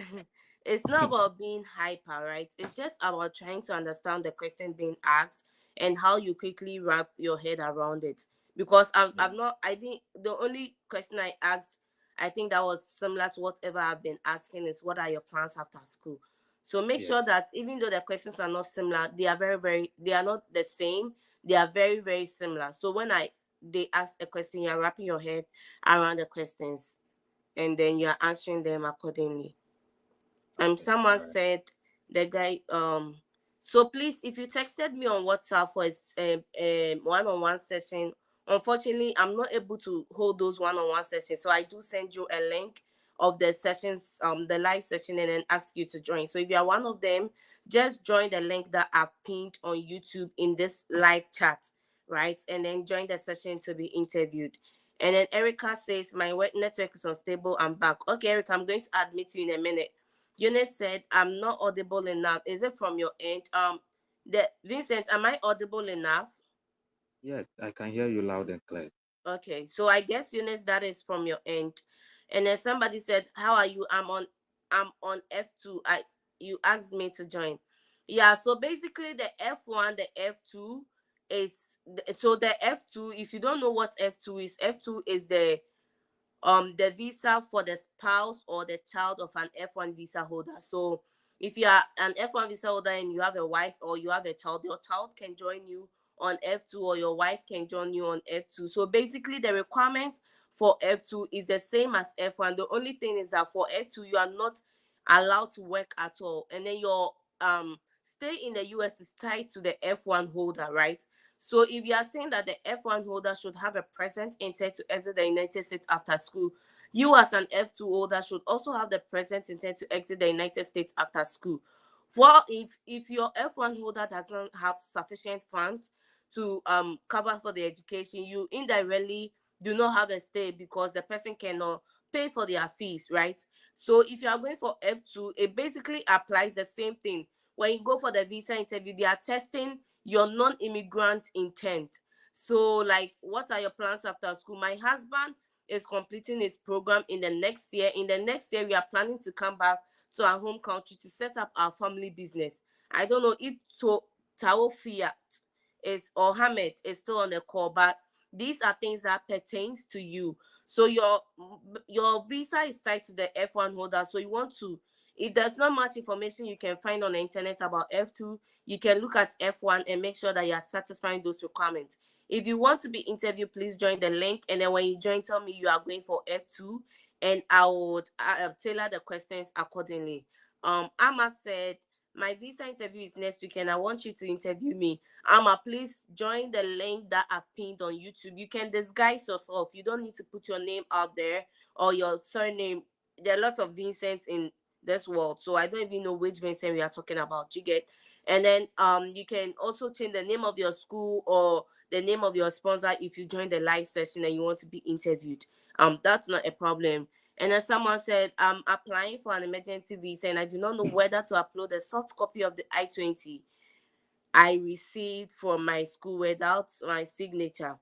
it's not about being hyper, right? It's just about trying to understand the question being asked and how you quickly wrap your head around it. Because Yeah. I'm not, I think the only question I asked, I think that was similar to whatever I've been asking is what are your plans after school? So make sure Yes. that even though the questions are not similar, they are they are not the same. They are very, very similar. So when they ask a question, you're wrapping your head around the questions and then you're answering them accordingly. Okay. All Someone right. said the guy so please, if you texted me on WhatsApp for a one-on-one session, unfortunately I'm not able to hold those one-on-one sessions, so I do send you a link of the sessions, the live session, and then ask you to join. So if you are one of them, just join the link that I've pinned on YouTube in this live chat, right? And then join the session to be interviewed. And then Erica says my network is unstable, I'm back. Okay, Erica, I'm going to admit you in a minute. Eunice said, I'm not audible enough. Is it from your end? The Vincent, am I audible enough? Yes, I can hear you loud and clear. Okay, so I guess Eunice, that is from your end. And then somebody said, how are you? I'm on F2. You asked me to join. Yeah, so basically the F1, the F2 is so the F2, if you don't know what F2 is, F2 is the visa for the spouse or the child of an F1 visa holder. So if you are an F1 visa holder and you have a wife or you have a child, your child can join you on F2 or your wife can join you on F2. So basically the requirement for F2 is the same as F1. The only thing is that for F2 you are not allowed to work at all. And then your stay in the US is tied to the F1 holder, right? So if you are saying that the F1 holder should have a present intent to exit the United States after school, you as an F2 holder should also have the present intent to exit the United States after school. Well, if your F1 holder doesn't have sufficient funds to cover for the education, you indirectly do not have a stay because the person cannot pay for their fees, right? So if you are going for F2, it basically applies the same thing. When you go for the visa interview, they are testing your non-immigrant intent. So like, what are your plans after school? My husband is completing his program in the next year. In the next year, we are planning to come back to our home country to set up our family business. I don't know if Tao Fiat is or Hamed is still on the call, but these are things that pertains to you. So your visa is tied to the F1 holder. So you want to, if there's not much information you can find on the internet about F2, you can look at F1 and make sure that you are satisfying those requirements. If you want to be interviewed, please join the link, and then when you join, tell me you are going for F2, and I would tailor the questions accordingly. Amma said my visa interview is next week, and I want you to interview me. Amma, please join the link that I've pinned on YouTube. You can disguise yourself. You don't need to put your name out there or your surname. There are lots of Vincents in this world, so I don't even know which Vincent we are talking about. You get? And then you can also change the name of your school or the name of your sponsor if you join the live session and you want to be interviewed. That's not a problem. And then someone said, I'm applying for an emergency visa and I do not know whether to upload a soft copy of the I-20 I received from my school without my signature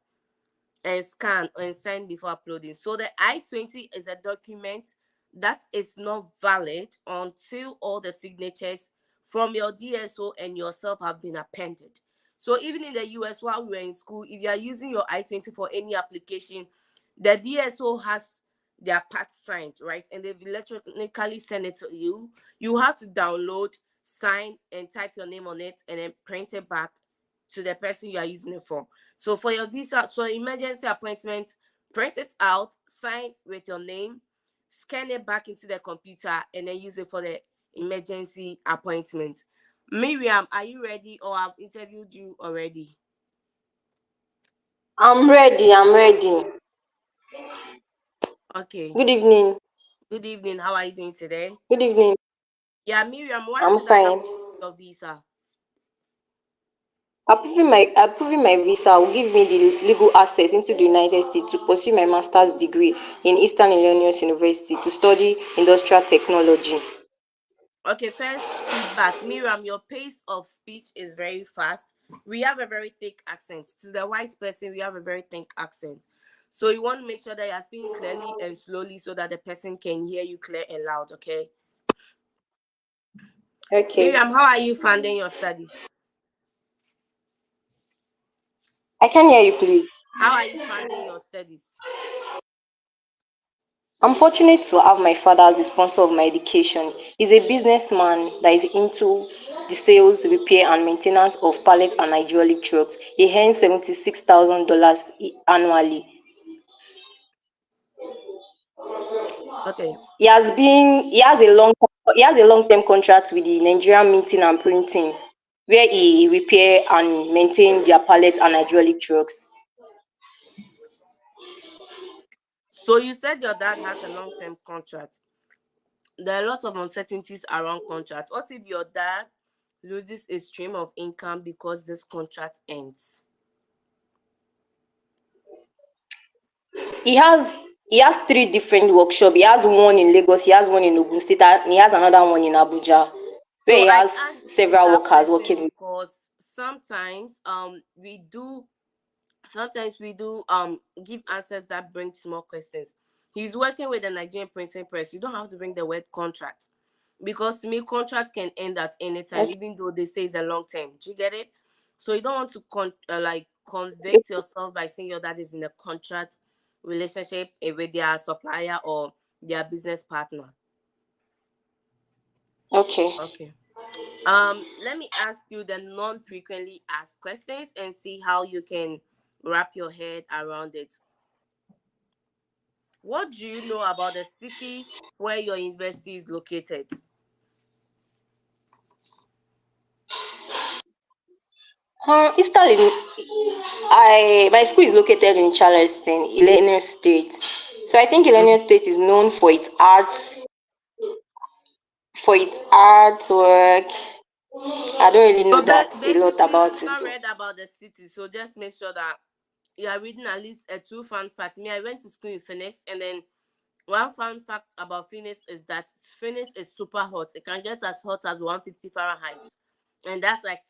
and scan and sign before uploading. So the I-20 is a document that is not valid until all the signatures from your DSO and yourself have been appended. So even in the US, while we were in school, if you are using your I-20 for any application, the DSO has their part signed, right? And they've electronically sent it to you. You have to download, sign, and type your name on it, and then print it back to the person you are using it for. So for your visa, so emergency appointment, print it out, sign with your name, scan it back into the computer, and then use it for the emergency appointment. Miriam, are you ready, or I've interviewed you already? I'm ready. I'm ready. Okay. Good evening. Good evening. How are you doing today? Good evening. Yeah, Miriam, why I'm should I fine. approve your visa? Approving my visa will give me the legal access into the United States to pursue my master's degree in Eastern Illinois University to study industrial technology. Okay, first feedback. Miriam, your pace of speech is very fast. We have a very thick accent. To the white person, we have a very thick accent. So you want to make sure that you're speaking clearly and slowly so that the person can hear you clear and loud, okay? Okay. Miriam, how are you funding your studies? I can hear you, please. How are you funding your studies? I'm fortunate to have my father as the sponsor of my education. He's a businessman that is into the sales, repair, and maintenance of pallets and hydraulic trucks. He earns $76,000 annually. Okay. He has a long-term contract with the Nigerian Minting and Printing, where he repair and maintain their pallets and hydraulic trucks. So you said your dad has a long-term contract. There are lots of uncertainties around contracts. What if your dad loses a stream of income because this contract ends? He has he has three different workshops. He has one in Lagos, he has one in Ogun State, and he has another one in Abuja, where So he I has asked you several that workers question working with. because sometimes we do give answers that bring small questions. He's working with the Nigerian printing press. You don't have to bring the word contract, because to me contract can end at any time, Okay. even though they say it's a long term. Do you get it? So you don't want to convict yourself by saying your dad is in a contract relationship with their supplier or their business partner. Okay. Okay. Let me ask you the non-frequently asked questions and see how you can wrap your head around it. What do you know about the city where your university is located? Eastern, my school is located in Charleston, Illinois State. So I think Illinois Okay. State is known for its artwork. I don't really know So that a lot basically, about you've it not though. read about the city, so just make sure that you are reading at least a two fun fact. Me, I went to school in Phoenix, and then one fun fact about Phoenix is that Phoenix is super hot. It can get as hot as 150 Fahrenheit, and that's like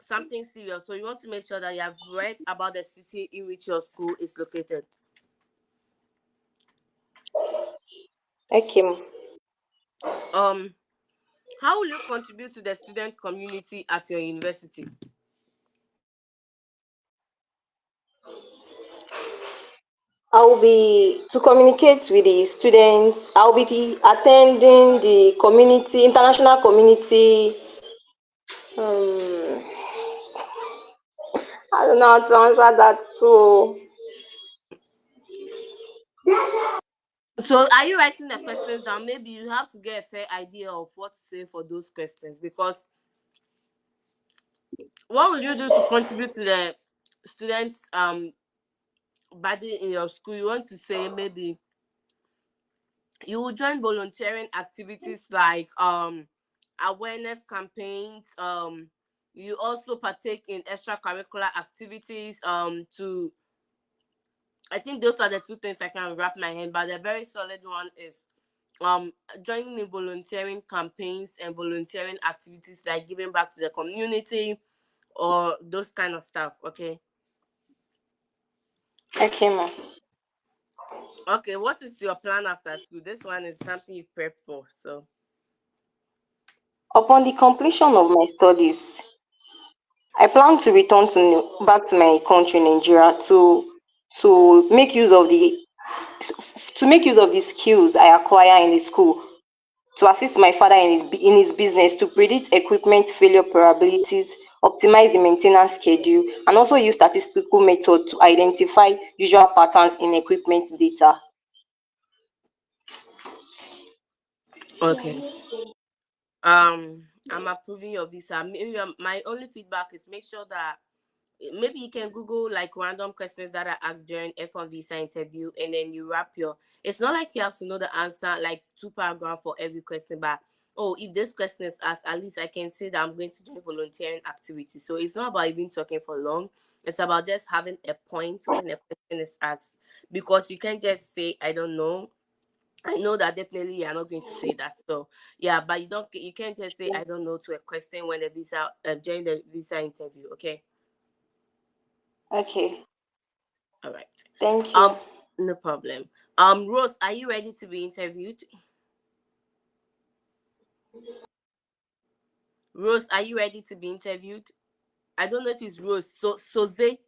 something serious. So you want to make sure that you have read about the city in which your school is located. Okay. Um, how will you contribute to the student community at your university? I will be to communicate with the students. I will be attending the international community. Um, I don't know how to answer that too. So are you writing the questions down? Maybe you have to get a fair idea of what to say for those questions, because what will you do to contribute to the students body in your school? You want to say maybe you will join volunteering activities like awareness campaigns. You also partake in extracurricular activities to, I think those are the two things I can wrap my head, but the very solid one is joining in volunteering campaigns and volunteering activities like giving back to the community or those kind of stuff. Okay. Okay, ma. Okay, what is your plan after school? This one is something you prep for. So Upon the completion of my studies, I plan to return back to my country, Nigeria, to make use of the skills I acquire in the school, to assist my father in his business, to predict equipment failure probabilities, optimize the maintenance schedule, and also use statistical method to identify usual patterns in equipment data. okay. I'm approving your visa. Maybe my only feedback is make sure that maybe you can Google like random questions that are asked during F1 visa interview, and then you wrap your. It's not like you have to know the answer like 2 paragraphs for every question, but oh, if this question is asked, at least I can say that I'm going to join volunteering activity. So it's not about even talking for long. It's about just having a point when a question is asked, because you can't just say I don't know. I know that definitely you're not going to say that. So yeah, but you can't just say I don't know to a question when the visa during the visa interview. Okay. Okay, All right. thank you. Um, no problem. Rose, are you ready to be interviewed? Rose, are you ready to be interviewed? I don't know if it's Rose. So Soze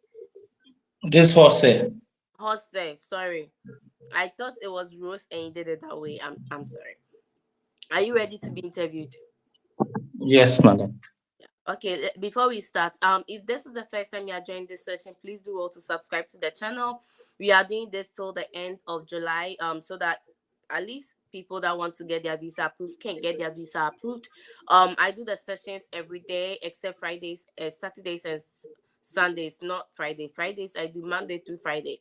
This Jose. Jose. Sorry, I thought it was Rose, and you did it that way. I'm sorry. Are you ready to be interviewed? Yes, madam. Okay, before we start, if this is the first time you are joining this session, please do also subscribe to the channel. We are doing this till the end of July, so that at least people that want to get their visa approved can get their visa approved. I do the sessions every day except Fridays, Saturdays, and Sundays. Not Friday. Fridays I do Monday through Friday.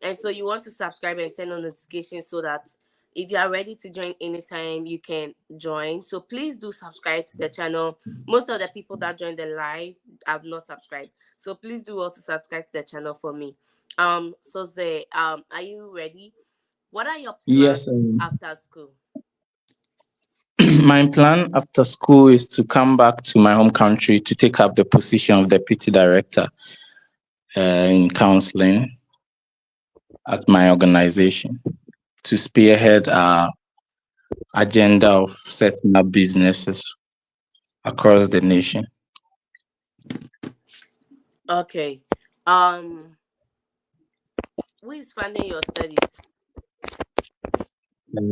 And so you want to subscribe and turn on notifications so that if you are ready to join anytime, you can join. So please do subscribe to the channel. Most of the people that join the live have not subscribed. So please do also subscribe to the channel for me. So say, are you ready? What are your plans Yes. after school? My plan after school is to come back to my home country to take up the position of deputy director in counseling at my organization to spearhead our agenda of setting up businesses across the nation. Okay. Who is funding your studies?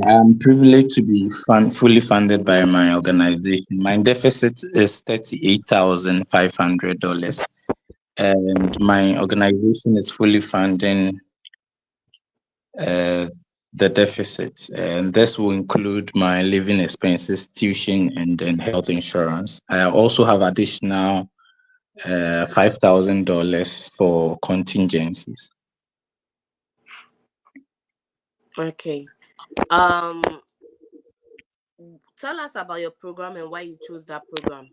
I'm privileged to be fully funded by my organization. My deficit is $38,500, and my organization is fully funding the deficit, and this will include my living expenses, tuition, and then health insurance. I also have additional $5,000 for contingencies. Okay. Tell us about your program and why you chose that program.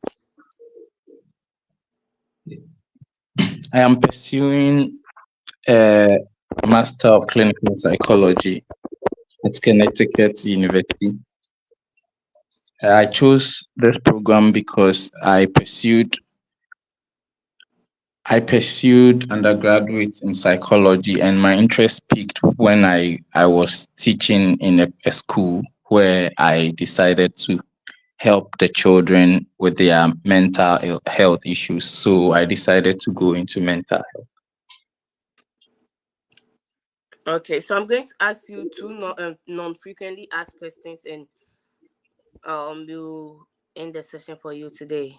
I am pursuing a Master of Clinical Psychology at Connecticut University. I chose this program because I pursued undergraduate in psychology, and my interest peaked when I was teaching in a school where I decided to help the children with their mental health issues. So I decided to go into mental health. Okay, so I'm going to ask you two non-frequently asked questions, and we'll end the session for you today.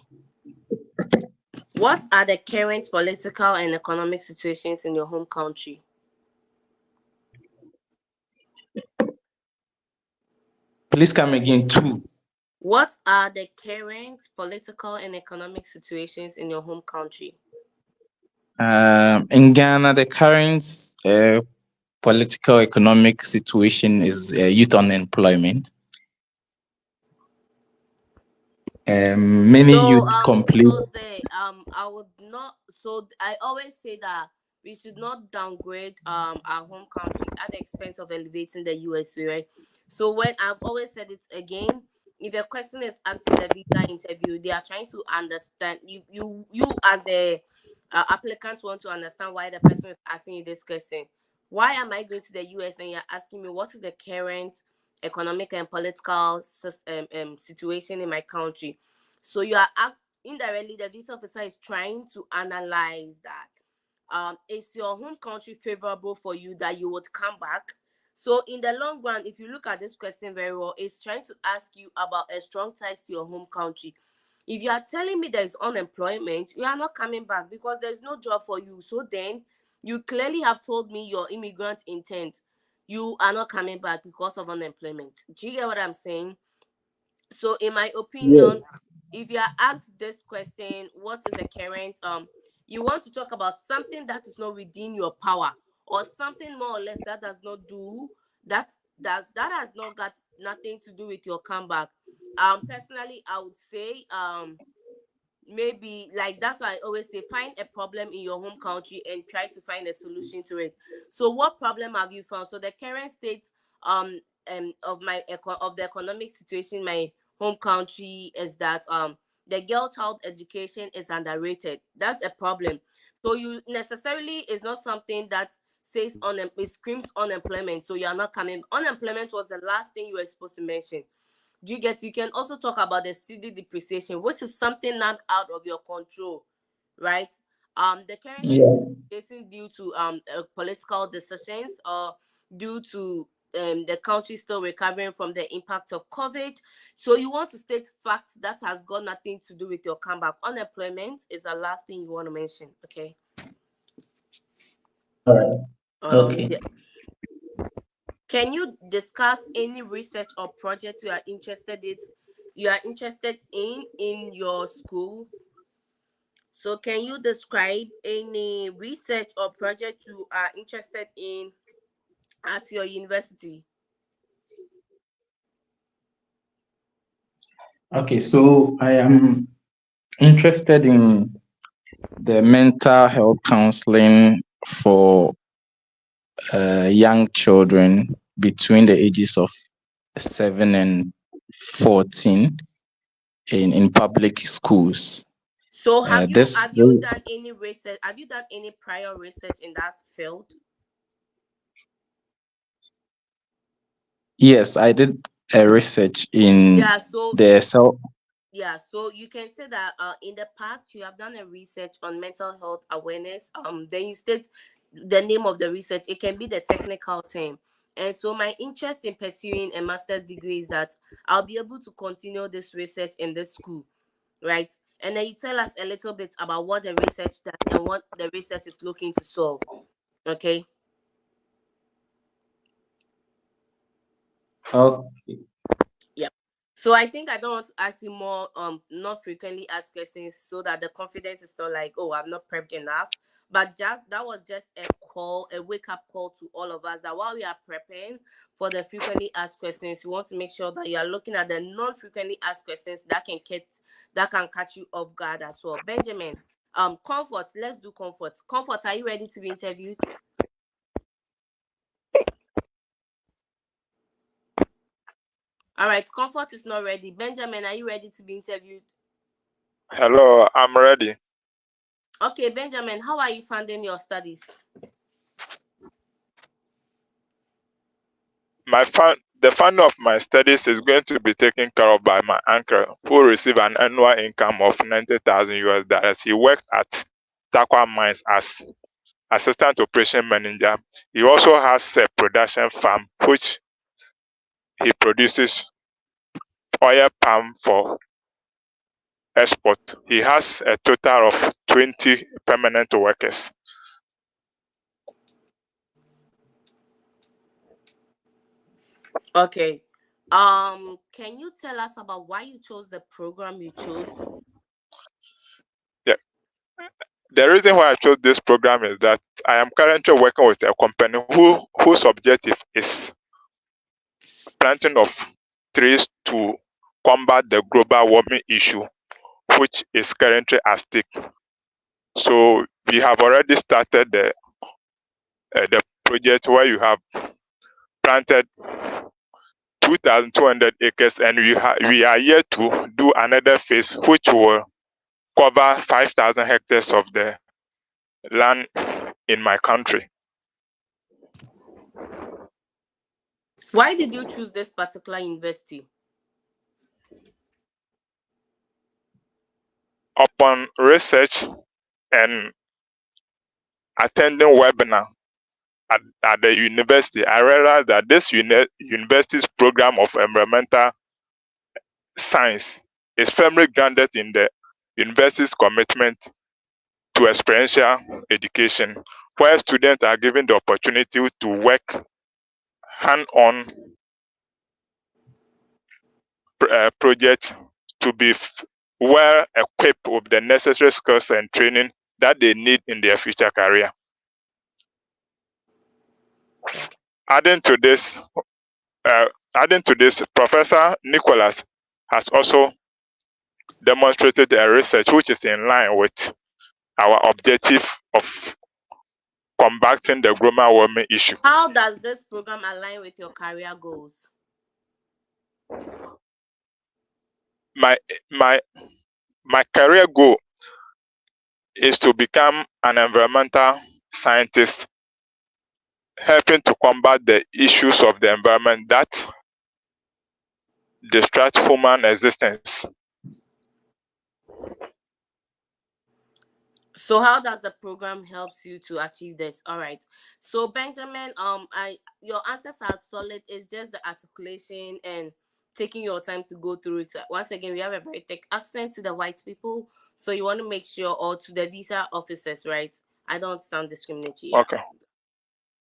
What are the current political and economic situations in your home country? Please come again. Two. What are the current political and economic situations in your home country? In Ghana, the current political economic situation is youth unemployment. Many youth complain. So say I would not. So I always say that we should not downgrade our home country at the expense of elevating the USA, right? So when I've always said it again, if a question is asked in the visa interview, they are trying to understand you as the applicant want to understand why the person is asking you this question. Why am I going to the US and you're asking me what is the current economic and political situation in my country? So you are indirectly the visa officer is trying to analyze that. Is your home country favorable for you that you would come back? So in the long run, if you look at this question very well, it's trying to ask you about a strong ties to your home country. If you are telling me there is unemployment, you are not coming back because there's no job for you. So then you clearly have told me your immigrant intent. You are not coming back because of unemployment. Do you get what I'm saying? So in my opinion, Yes. if you are asked this question, what is the current you want to talk about something that is not within your power, or something more or less that does not do that has not got nothing to do with your comeback. Personally I would say maybe, like, that's why I always say find a problem in your home country and try to find a solution to it. So what problem have you found? So the current state um of the economic situation in my home country is that the girl child education is underrated. That's a problem. So you necessarily is not something that says it screams unemployment, so you're not coming. Unemployment was the last thing you were supposed to mention. Do you get? You can also talk about the CD depreciation, which is something not out of your control, right? The currency is Yeah. depreciating due to political decisions, or due to the country still recovering from the impact of COVID. So you want to state facts that has got nothing to do with your comeback. Unemployment is the last thing you want to mention. Okay. All right. Okay. Yeah. Can you discuss any research or project you are interested in your school? So can you describe any research or project you are interested in at your university? Okay. So I am interested in the mental health counseling for young children between the ages of 7 and 14 in public schools. So This, have you done any research? Have you done any prior research in that field? yes, I did a research in Yeah, so the cell. yeah, so you can say that in the past you have done a research on mental health awareness. Then you state the name of the research. It can be the technical term. And so my interest in pursuing a master's degree is that I'll be able to continue this research in this school, right? And then you tell us a little bit about what the research does and what the research is looking to solve. Okay. Okay. Yeah. So I think I don't want to ask you more not frequently asked questions, so that the confidence is not like, oh, I'm not prepped enough. But just that was just a wake up call to all of us, that while we are prepping for the frequently asked questions, you want to make sure that you are looking at the non frequently asked questions that can catch you off guard as well. Benjamin, comfort, let's do comfort. Comfort, are you ready to be interviewed? All right, comfort is not ready. Benjamin, are you ready to be interviewed? Hello, I'm ready. Okay, Benjamin, how are you funding your studies? The fund of my studies is going to be taken care of by my uncle, who receive an annual income of 90,000 US dollars. He works at Takwa Mines as assistant operation manager. He also has a production farm which he produces oil palm for export. He has a total of 20 permanent workers. Okay. Can you tell us about why you chose the program you chose? Yeah. The reason why I chose this program is that I am currently working with a company whose objective is planting of trees to combat the global warming issue, which is currently at stake. So we have already started the project where you have planted 2,200 acres, and we are here to do another phase, which will cover 5,000 hectares of the land in my country. Why did you choose this particular university? Upon research and attending webinar at the university, I realized that this university's program of environmental science is firmly grounded in the university's commitment to experiential education, where students are given the opportunity to work hand-on projects to be well equipped with the necessary skills and training that they need in their future career. Okay. Adding to this, Professor Nicholas has also demonstrated a research which is in line with our objective of combating the global warming issue. How does this program align with your career goals? My my my career goal is to become an environmental scientist, helping to combat the issues of the environment that distract human existence. So how does the program helps you to achieve this? All right. So Benjamin, your answers are solid. It's just the articulation and taking your time to go through it. So once again, we have a very thick accent to the white people, so you want to make sure, or to the visa officers, right? I don't sound discriminatory. Yeah. Okay.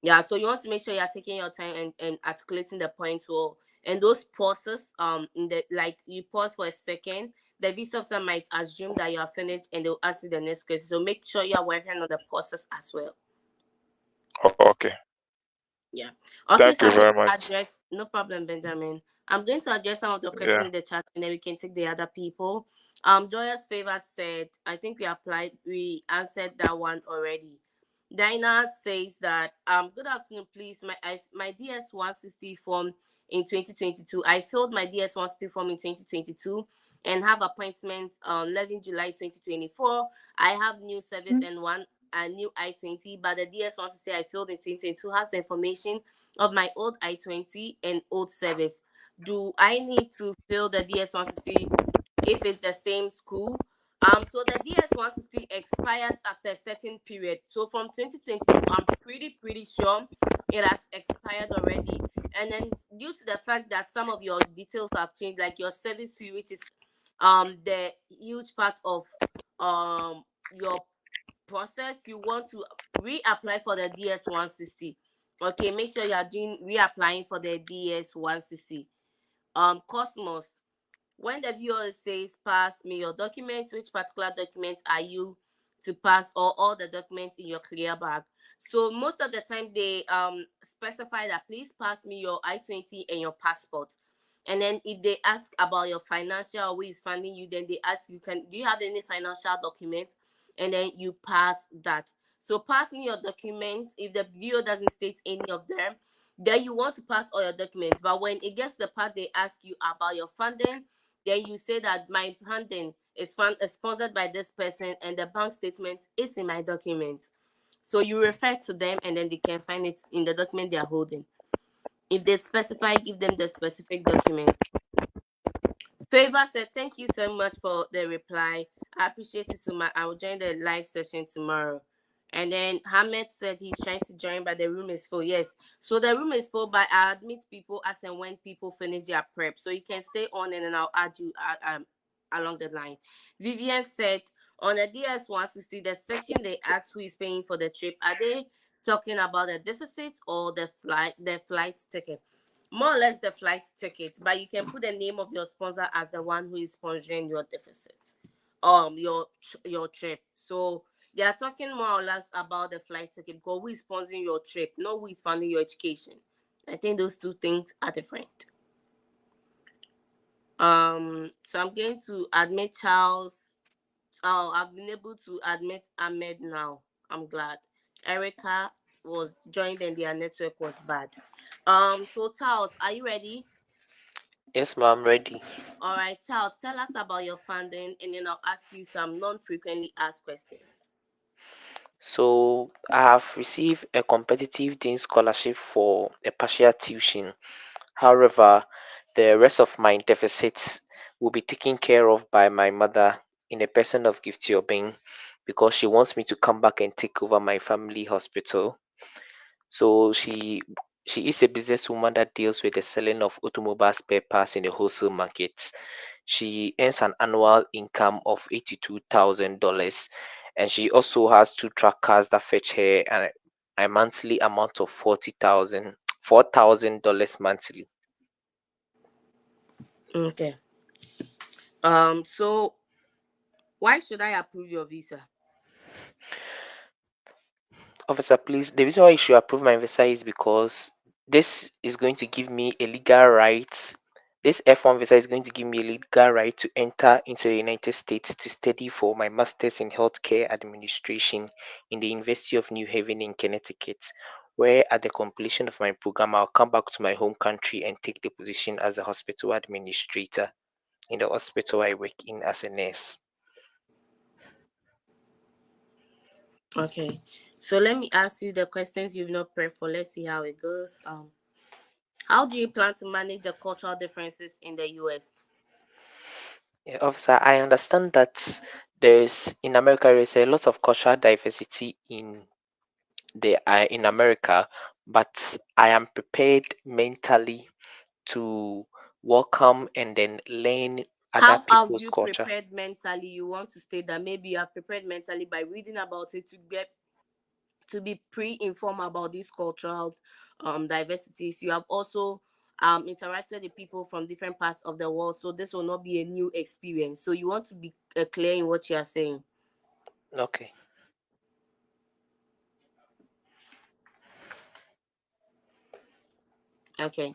Yeah, so you want to make sure you're taking your time and articulating the points well. And those pauses, in the like you pause for a second, the visa officer might assume that you are finished and they'll ask you the next question. So make sure you are working on the pauses as well. Okay. Yeah. Okay, Thank so you I'm going very to much. address, no problem, Benjamin. I'm going to address some of the questions Yeah. in the chat and then we can take the other people. Joyous Favor said, I think we answered that one already. Dinah says that good afternoon, please. My DS 160 form in 2022. I filled my DS 160 form in 2022 and have appointments on 11 July 2024. I have new service and one a new I-20, but the DS 160 I filled in 2022 has the information of my old I-20 and old service. Do I need to fill the DS 160 if it's the same school? So the DS 160 expires after a certain period. So from 2022, I'm pretty sure it has expired already. And then due to the fact that some of your details have changed, like your service fee, which is the huge part of your process, you want to reapply for the DS 160. Okay, make sure you are doing reapplying for the DS 160. Cosmos, when the viewer says pass me your documents, which particular documents are you to pass, or all the documents in your clear bag? So most of the time they specify that please pass me your I-20 and your passport. And then if they ask about your financial, who is funding you, then they ask you, do you have any financial document? And then you pass that. So pass me your documents. If the viewer doesn't state any of them, then you want to pass all your documents. But when it gets to the part they ask you about your funding, then you say that my funding is sponsored by this person and the bank statement is in my document. So you refer to them and then they can find it in the document they are holding. If they specify, give them the specific document. Favor said, thank you so much for the reply. I appreciate it so much. I will join the live session tomorrow. And then Hamed said he's trying to join, but the room is full. Yes. So the room is full, but I admit people as and when people finish their prep. So you can stay on and then I'll add you. along the line. Vivian said on a DS-160, the section they asked who is paying for the trip, are they talking about the deficit or the flight ticket? More or less the flight ticket, but you can put the name of your sponsor as the one who is sponsoring your deficit, your trip. So they are talking more or less about the flight ticket because who is sponsoring your trip, not who is funding your education. I think those two things are different. So I'm going to admit Charles. Oh, I've been able to admit Ahmed now. I'm glad. Erica was joined and their network was bad. So Charles, are you ready? Yes, ma'am, ready. All right, Charles, tell us about your funding and then I'll ask you some non-frequently asked questions. So I have received a competitive dean scholarship for a partial tuition. However, the rest of my deficits will be taken care of by my mother in the person of Gifty Obeng because she wants me to come back and take over my family hospital. So she is a businesswoman that deals with the selling of automobile spare parts in the wholesale market. She earns an annual income of $82,000, and she also has two trackers that fetch her a monthly amount of $4,000 monthly. Okay. So why should I approve your visa? Officer, please, the reason why you should approve my visa is because this is going to give me a legal right. This F1 visa is going to give me a legal right to enter into the United States to study for my master's in healthcare administration in the University of New Haven in Connecticut, where at the completion of my program, I'll come back to my home country and take the position as a hospital administrator in the hospital I work in as a nurse. Okay. So let me ask you the questions you've not prepared for. Let's see how it goes. How do you plan to manage the cultural differences in the US? Yeah, officer, I understand that there's in America there's a lot of cultural diversity in America, but I am prepared mentally to welcome and then learn other How have people's you culture. prepared mentally? You want to state that maybe you have prepared mentally by reading about it to be pre-informed about these cultural diversities. You have also interacted with people from different parts of the world, so this will not be a new experience. So you want to be clear in what you are saying. Okay. Okay.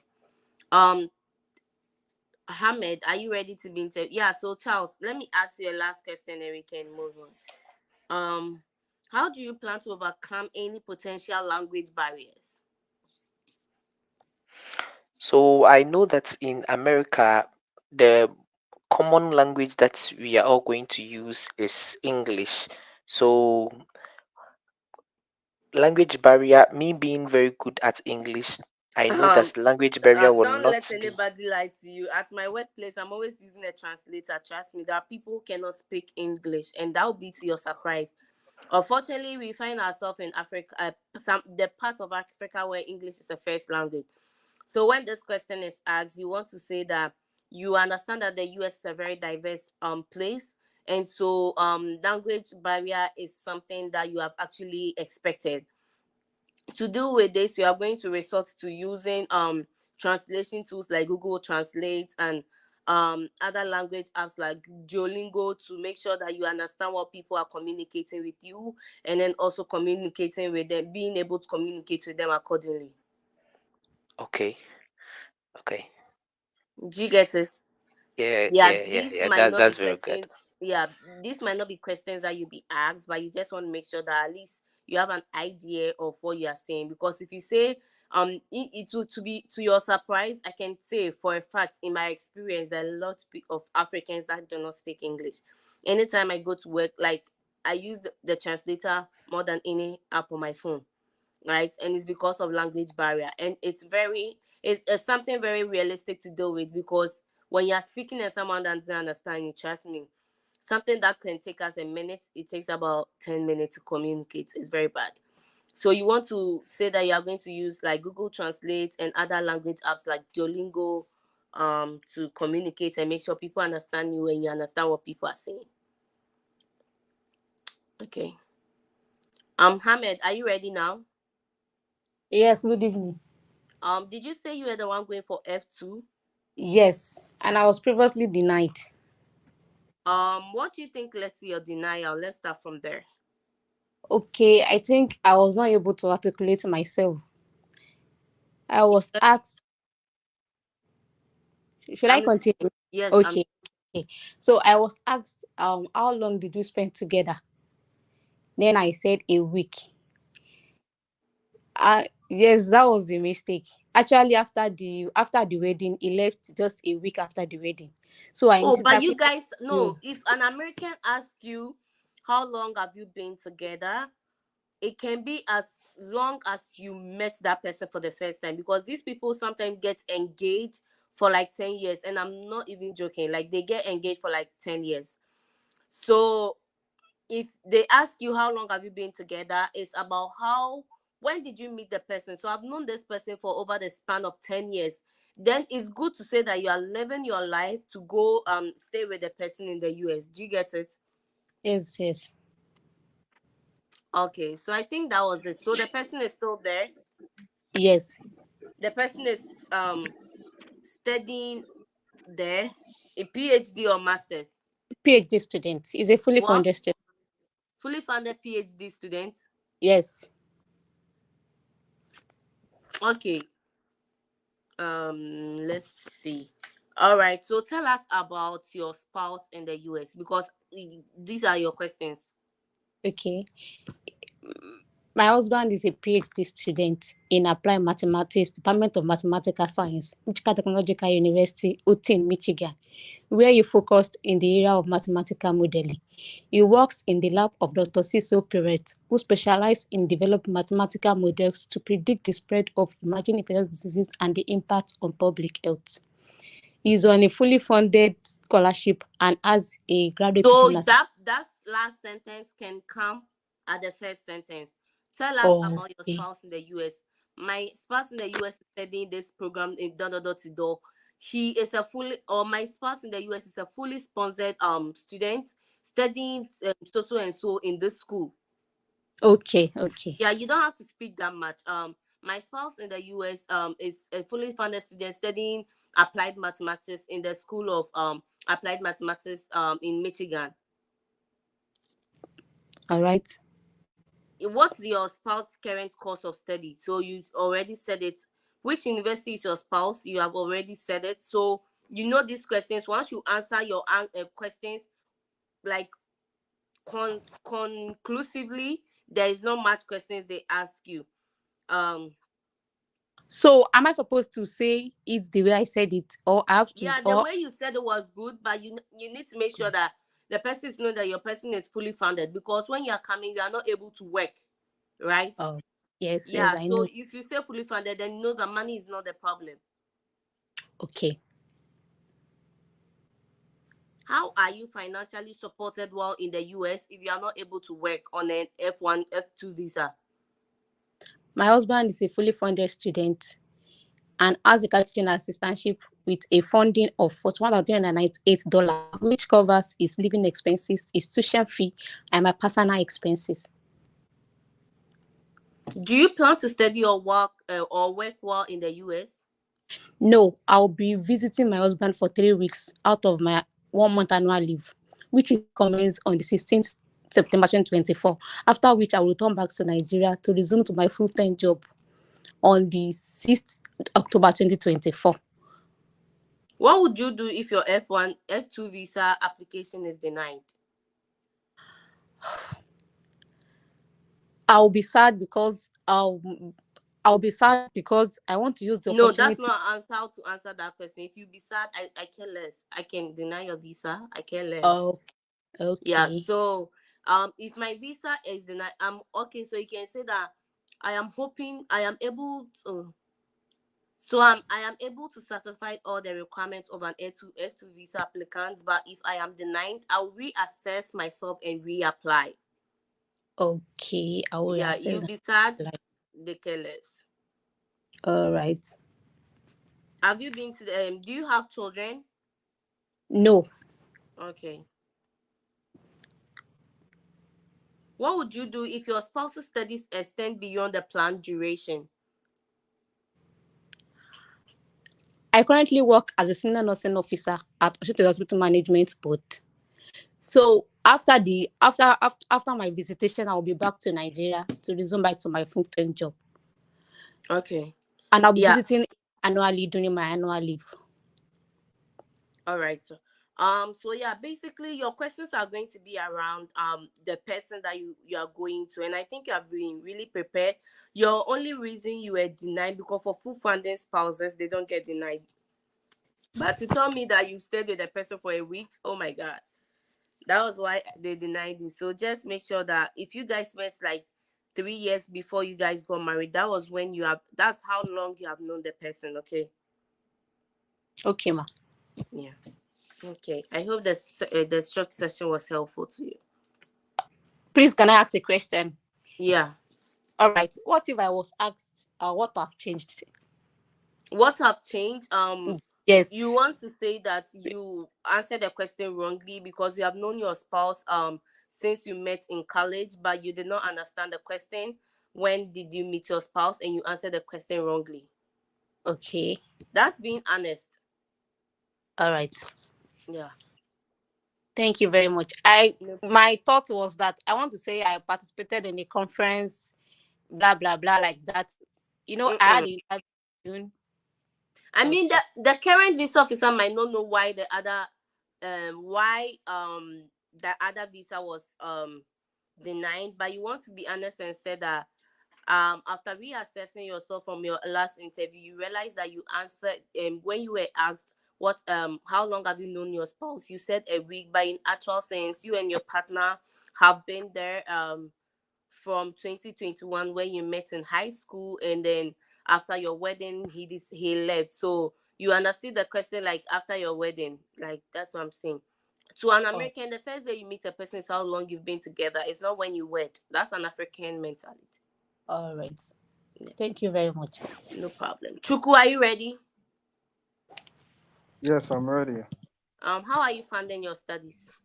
Hamed, are you ready to be interviewed? Yeah. So Charles, let me ask you a last question, and we can move on. How do you plan to overcome any potential language barriers? So I know that in America the common language that we are all going to use is English. So language barrier, me being very good at English, I know Um, that language barrier will don't not let be. anybody lie to you. At my workplace, I'm always using a translator. Trust me, that people cannot speak English, and that will be to your surprise. Unfortunately, we find ourselves in Africa, the part of Africa where English is a first language. So when this question is asked, you want to say that you understand that the US is a very diverse place, and so language barrier is something that you have actually expected. To deal with this, you are going to resort to using translation tools like Google Translate and other language apps like Duolingo to make sure that you understand what people are communicating with you, and then also communicating with them, being able to communicate with them accordingly. Okay. Okay. Do you get it? Yeah, Yeah, yeah, yeah, these yeah. might That not be that's very good. questions. Yeah, these might not be questions that you be asked, but you just want to make sure that at least you have an idea of what you are saying. Because if you say it will to be to your surprise, I can say for a fact in my experience there are a lot of Africans that do not speak English. Anytime I go to work, like I use the translator more than any app on my phone, right? And it's because of language barrier, and it's something very realistic to deal with, because when you're speaking and someone doesn't understand you, trust me, something that can take us a minute, it takes about 10 minutes to communicate. It's very bad. So you want to say that you are going to use like Google Translate and other language apps like Duolingo, to communicate and make sure people understand you and you understand what people are saying. Okay. Hamed, are you ready now? Yes, good evening. Did you say you were the one going for F2? Yes, and I was previously denied. What do you think led to your denial? Let's start from there. Okay, I think I was not able to articulate myself. I was asked, should I I'm continue? yes, Okay, okay. So I was asked, how long did we spend together? Then I said a week. Yes, that was a mistake. Actually, after the wedding, he left just a week after the wedding. So I Oh, but you misinterpreted. guys No, know if an American asks you how long have you been together, it can be as long as you met that person for the first time, because these people sometimes get engaged for like 10 years, and I'm not even joking, like they get engaged for like 10 years. So if they ask you how long have you been together, it's about when did you meet the person. So I've known this person for over the span of 10 years. Then it's good to say that you are living your life to go stay with the person in the US. Do you get it? yes, yes, Okay, so I think that was it. So the person is still there. yes. The person is studying there, a PhD or masters. PhD student. He's a fully What? funded student. Fully funded PhD student. Yes. Okay. Let's see. All right, so tell us about your spouse in the US, because these are your questions. Okay. My husband is a PhD student in Applied Mathematics, Department of Mathematical Science, Michigan Technological University, Utin, Michigan, where he focused in the area of mathematical modeling. He works in the lab of Dr. Cecil Perret, who specializes in developing mathematical models to predict the spread of emerging infectious diseases and the impact on public health. He is on a fully funded scholarship and has a graduate So teaching assistant. that last sentence can come at the first sentence. Tell us about your Okay. spouse in the US. My spouse in the US is studying this program in door. He is a fully, or my spouse in the US is a fully sponsored student studying so and so in this school. Okay. Okay. Yeah, you don't have to speak that much. My spouse in the US is a fully funded student studying applied mathematics in the School of Applied Mathematics in Michigan. All right. What's your spouse's current course of study? So you already said it. Which university is your spouse? You have already said it. So you know these questions. Once you answer your questions like conclusively, there is not much questions they ask you. Um, So am I supposed to say it the way I said it, or I have to, yeah, the or way you said it was good, but you need to make sure that the persons know that your person is fully funded, because when you are coming, you are not able to work, right? oh yes, yes, Yeah, I so know. if you say fully funded, then you know that money is not the problem. Okay. How are you financially supported while in the US if you are not able to work on an F1, F2 visa? My husband is a fully funded student and has a graduate teaching assistantship with a funding of $41,398, which covers his living expenses, his tuition fee, and my personal expenses. Do you plan to study or work while in the US? No, I'll be visiting my husband for 3 weeks out of my 1 month annual leave, which will commence on the 16th September 2024, after which I will return back to Nigeria to resume to my full-time job on the 6th October 2024. What would you do if your F1, F2 visa application is denied? I'll be sad because I'll be sad because I want to use the No, that's opportunity. not answer how to answer that question. If you be sad, I care less. I can deny your visa. I care less. Oh, Yeah. okay. So if my visa is denied, okay. So you can say that I am hoping I am able to. So I am able to satisfy all the requirements of an F2 visa applicant, but if I am denied, I'll reassess myself and reapply. Okay, I will Yeah, assess you'll that. be sad, Like, they care less. all right. Have you been to the do you have children? No. Okay. What would you do if your spouse's studies extend beyond the planned duration? I currently work as a senior nursing officer at Oshete Hospital Management Board. So after my visitation, I will be back to Nigeria to resume back to my full-time job. Okay. And I'll be Yeah. visiting annually during my annual leave. All right. So yeah, basically your questions are going to be around the person that you are going to, and I think you have been really prepared. Your only reason you were denied because for full funding spouses they don't get denied. But to tell me that you stayed with the person for a week, oh my god. That was why they denied it. So just make sure that if you guys met like 3 years before you guys got married, that was when you have that's how long you have known the person, okay? Okay, ma. Yeah. Okay. I hope the short session was helpful to you. Please, can I ask a question? Yeah. All right. What if I was asked what have changed? What have changed? You Yes. want to say that you answered the question wrongly because you have known your spouse since you met in college, but you did not understand the question. When did you meet your spouse and you answered the question wrongly? Okay. That's being honest. All right. Yeah. Thank you very much. No. My thought was that I want to say I participated in a conference, blah blah blah, like that. I had Mm-mm. an interview. I mean, Okay. the current visa officer might not know why the other visa was denied, but you want to be honest and say that after reassessing yourself from your last interview, you realize that you answered when you were asked what how long have you known your spouse, you said a week, but in actual sense you and your partner have been there from 2021 when you met in high school, and then after your wedding he left. So you understood the question like after your wedding, like that's what I'm saying. To an Oh, American, the first day you meet a person is how long you've been together. It's not when you wed. That's an African mentality. all right. Yeah, Thank you very much. no problem. Chuku, are you ready? Yes, I'm ready. How are you funding your studies?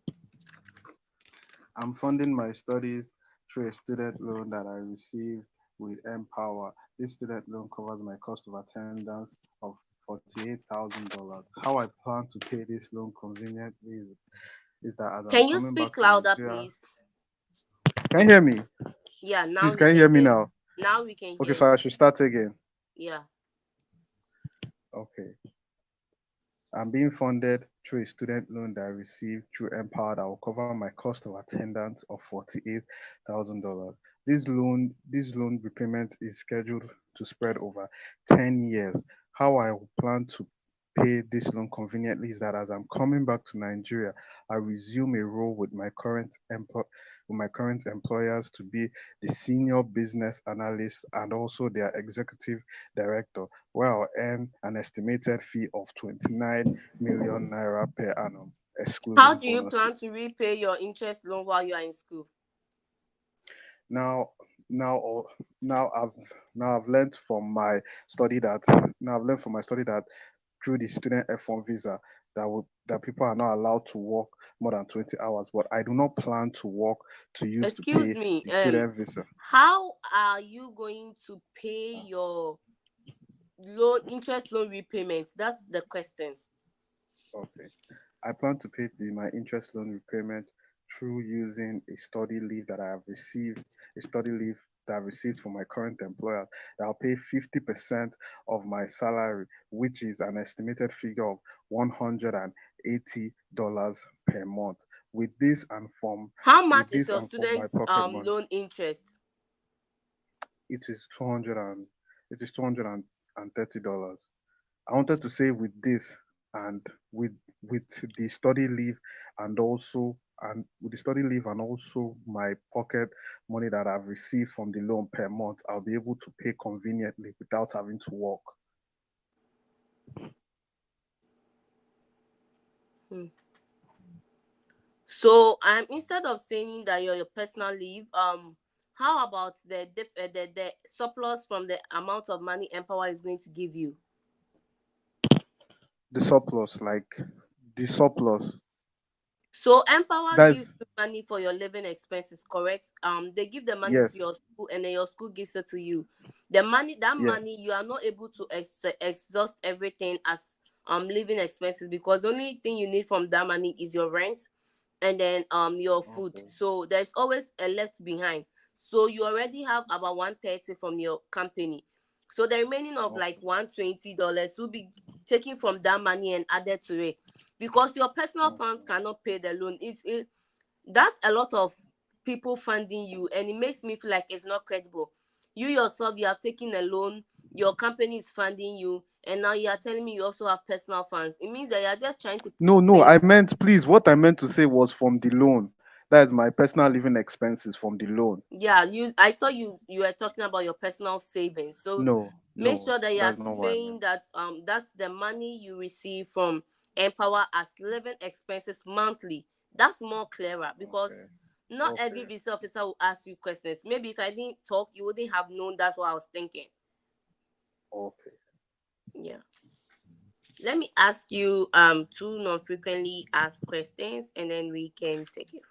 I'm funding my studies through a student loan that I received with Empower. This student loan covers my cost of attendance of $48,000. How I plan to pay this loan conveniently is that as I'm Can you coming back speak to louder, Nigeria, please? can you hear me? Yeah, now Please, we can you can hear me hear you. now? Now we can Okay, hear so you. I should start again. Yeah. Okay. I'm being funded through a student loan that I received through Empower that will cover my cost of attendance of $48,000. This loan repayment is scheduled to spread over 10 years. How I plan to pay this loan conveniently is that as I'm coming back to Nigeria, I resume a role with my current employers to be the senior business analyst and also their executive director, where I'll earn an estimated fee of 29 million naira per annum, How excluding do you plan to bonuses. repay your interest loan while you are in school? Now, now, oh, now I've learned from my study that through the student F1 visa that people are not allowed to work more than 20 hours. But I do not plan to work to use to Excuse pay me. the student visa. How are you going to pay your interest loan repayments? That's the question. Okay. I plan to pay my interest loan repayment through using a study leave that I've received from my current employer. That I'll pay 50% of my salary, which is an estimated figure of $180 per month. How much With is this your and from my student's pocket money, loan interest? it is 230 dollars. I wanted to say with this and with with the study leave and with the study leave and also my pocket money that I've received from the loan per month, I'll be able to pay conveniently without having to work. Hmm. So instead of saying that your personal leave, how about the surplus from the amount of money Empower is going to give you? The surplus, like the surplus. So Empower gives That's you money for your living expenses, correct? They give the money to yes, your school, and then your school gives it to you. The money, that yes. money, you are not able to exhaust everything as living expenses, because the only thing you need from that money is your rent, and then your food. Okay, So there's always a left behind. So you already have about 130 from your company. So the remaining of like okay, $120 will be taken from that money and added to it, because your personal funds okay. cannot pay the loan. That's a lot of people funding you, and it makes me feel like it's not credible. You yourself, you have taken a loan, your company is funding you, and now you are telling me you also have personal funds. It means that you are just trying to put No, no, I things. meant, please, what I meant to say was from the loan. That is my personal living expenses from the loan. Yeah, I thought you were talking about your personal savings. So No, make no, sure that you are that's not what I saying meant. that that's the money you receive from Empower as living expenses monthly. That's more clearer, Okay, because not every okay, visa officer will ask you questions. Maybe if I didn't talk, you wouldn't have known. That's what I was thinking. okay. Yeah. Let me ask you two non-frequently asked questions, and then we can take it.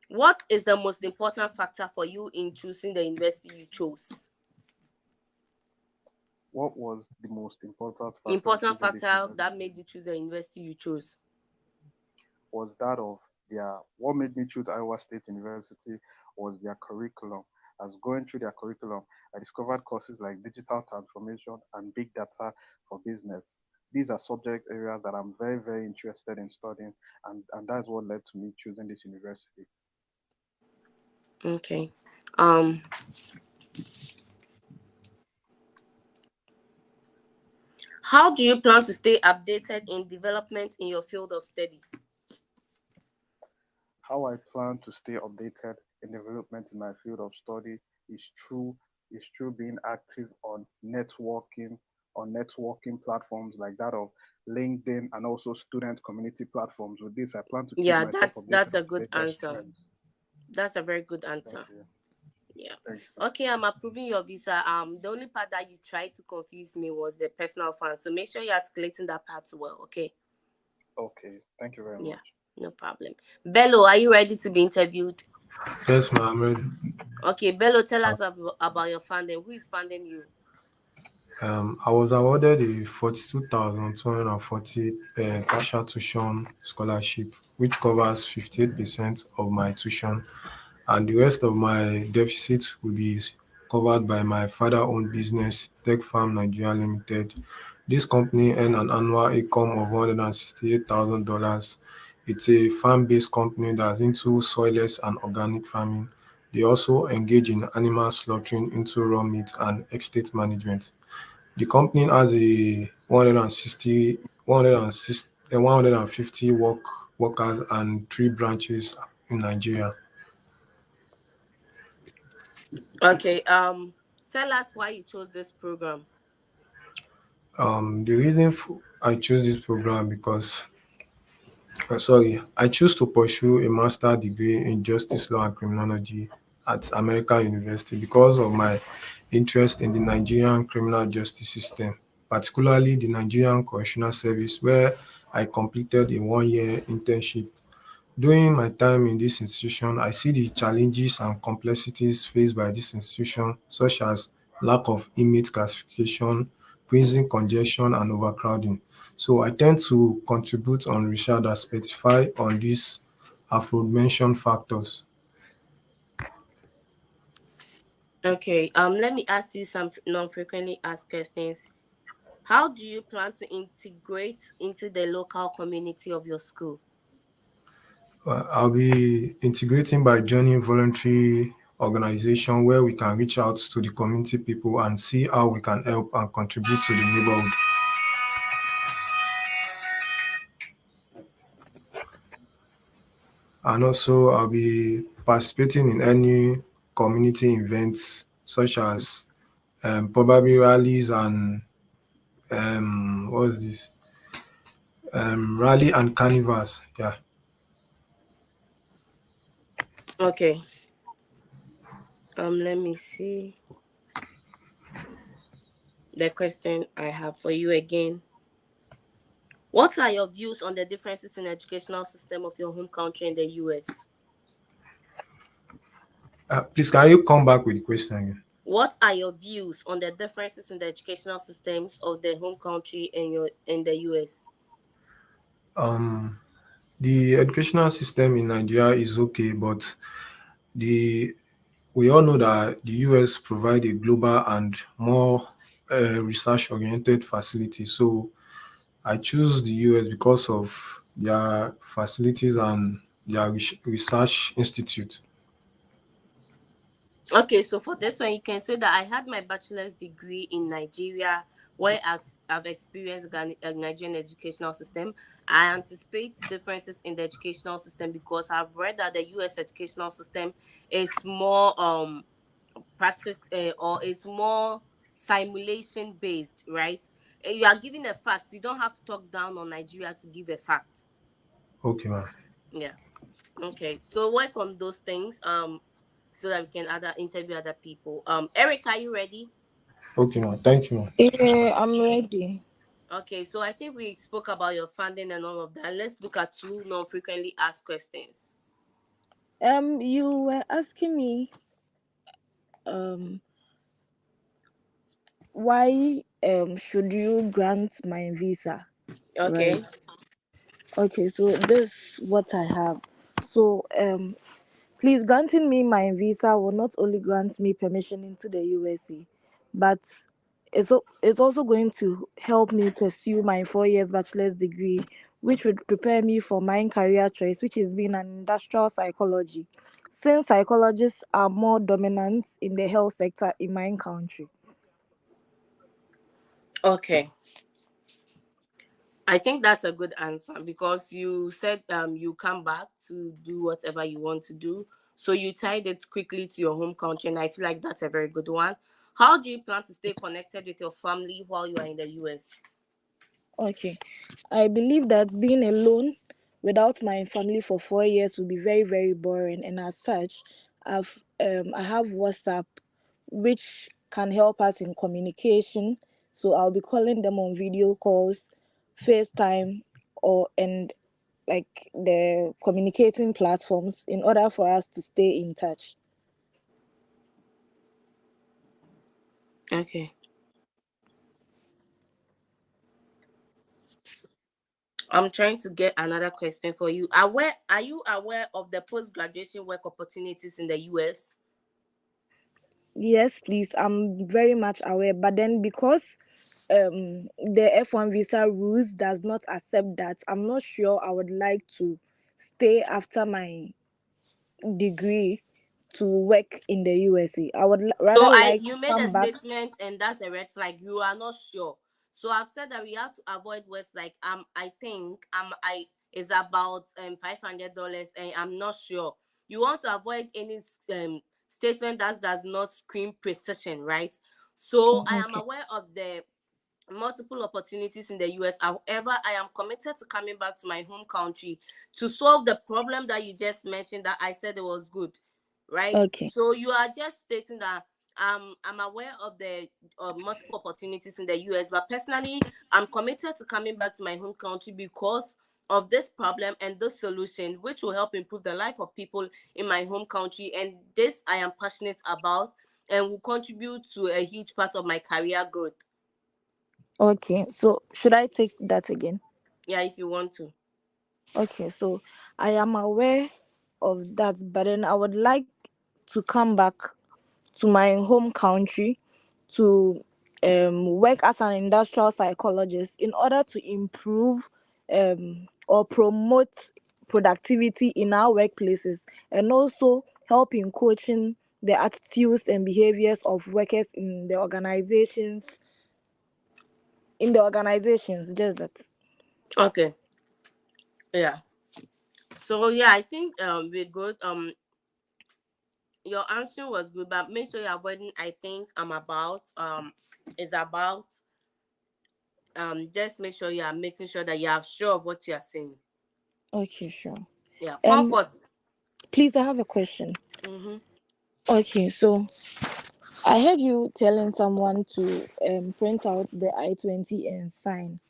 What is the most important factor for you in choosing the university you chose? What was the most important factor in Important choosing this factor that university? made you choose the university you chose? Was that of what made me choose Iowa State University was their curriculum. As going through their curriculum, I discovered courses like digital transformation and big data for business. These are subject areas that I'm very, very interested in studying, and that's what led to me choosing this university. Okay. Um, how do you plan to stay updated in developments in your field of study? How I plan to stay updated in development in my field of study is through being active on networking platforms like that of LinkedIn and also student community platforms. With this, I plan to keep Yeah, myself that's updated a on the good latest answer. trends. That's a very good Thank answer. you. Yeah. Thank you. Okay, I'm approving your visa. The only part that you tried to confuse me was the personal funds. So make sure you're articulating that part well. Okay. Okay. Thank you very Yeah. much. No problem. Bello, are you ready to be interviewed? Yes, ma'am. I'm ready. Okay, Bello, tell us about your funding. Who is funding you? I was awarded a 42,240 partial tuition scholarship, which covers 58% of my tuition, and the rest of my deficit will be covered by my father-owned business, Tech Farm Nigeria Limited. This company earned an annual income of $168,000. It's a farm-based company that's into soilless and organic farming. They also engage in animal slaughtering into raw meat and estate management. The company has a 150 workers and three branches in Nigeria. Okay. Tell us why you chose this program. The reason I chose this program because, I choose to pursue a master degree in justice law and criminology at American University because of my interest in the Nigerian criminal justice system, particularly the Nigerian Correctional Service, where I completed a 1 year internship. During my time in this institution, I see the challenges and complexities faced by this institution, such as lack of inmate classification, prison congestion, and overcrowding. So I tend to contribute on research that specify on these aforementioned factors. Okay. Let me ask you some non-frequently asked questions. How do you plan to integrate into the local community of your school? I'll be integrating by joining voluntary organization where we can reach out to the community people and see how we can help and contribute to the neighborhood. And also I'll be participating in any community events such as probably rallies and what's this? Rally and carnivals. Yeah. Okay. Let me see the question I have for you again. What are your views on the differences in educational system of your home country and the US? Please, can you come back with the question again? What are your views on the differences in the educational systems of the home country and your in the US? Um, the educational system in Nigeria is okay, but the we all know that the US provide a global and more research-oriented facility. So I choose the US because of their facilities and their research institute. Okay, so for this one, you can say that I had my bachelor's degree in Nigeria, where I've experienced Nigerian educational system. I anticipate differences in the educational system because I've read that the U.S. educational system is more practice or is more simulation based, right? You are giving a fact. You don't have to talk down on Nigeria to give a fact. Okay, ma'am. Yeah. Okay, so work on those things so that we can other interview other people. Eric, are you ready? Okay, ma'am. Thank you, ma'am. Yeah, I'm ready. Okay, so I think we spoke about your funding and all of that. Let's look at two non-frequently asked questions. You were asking me um why should you grant my visa, right? Okay. Okay, so this is what I have. So please, granting me my visa will not only grant me permission into the USA, but it's also going to help me pursue my 4 years bachelor's degree, which would prepare me for my career choice, which is being an industrial psychology, since psychologists are more dominant in the health sector in my country. Okay. I think that's a good answer because you said you come back to do whatever you want to do. So you tied it quickly to your home country, and I feel like that's a very good one. How do you plan to stay connected with your family while you are in the US? Okay. I believe that being alone without my family for 4 years would be very, very boring. And as such, I have WhatsApp, which can help us in communication. So I'll be calling them on video calls, FaceTime, or and like the communicating platforms in order for us to stay in touch. Okay. I'm trying to get another question for you. Are you aware of the post graduation work opportunities in the US? Yes, please. I'm very much aware. But then because the F1 visa rules does not accept that, I'm not sure I would like to stay after my degree to work in the USA. I would So rather I like you made a come back. statement and that's a red flag. You are not sure. So I've said that we have to avoid words like I think I is about $500 and I'm not sure. You want to avoid any statement that does not scream precision, right? So I am Okay. aware of the multiple opportunities in the US. However, I am committed to coming back to my home country to solve the problem that you just mentioned that I said it was good, right? Okay. So you are just stating that I'm aware of the multiple opportunities in the US, but personally, I'm committed to coming back to my home country because of this problem and this solution, which will help improve the life of people in my home country. And this I am passionate about and will contribute to a huge part of my career growth. Okay. So should I take that again? Yeah, if you want to. Okay. So I am aware of that, but then I would like to come back to my home country to work as an industrial psychologist in order to improve or promote productivity in our workplaces, and also help in coaching the attitudes and behaviors of workers in the organizations, just that. Okay. Yeah. So yeah, I think we're good. Your answer was good, but make sure you're avoiding I think I'm about is about just make sure you are making sure that you are sure of what you are saying. Okay, sure. Yeah. um Comfort. Please, I have a question. Mm-hmm. Okay, so I heard you telling someone to print out the I-20 and sign.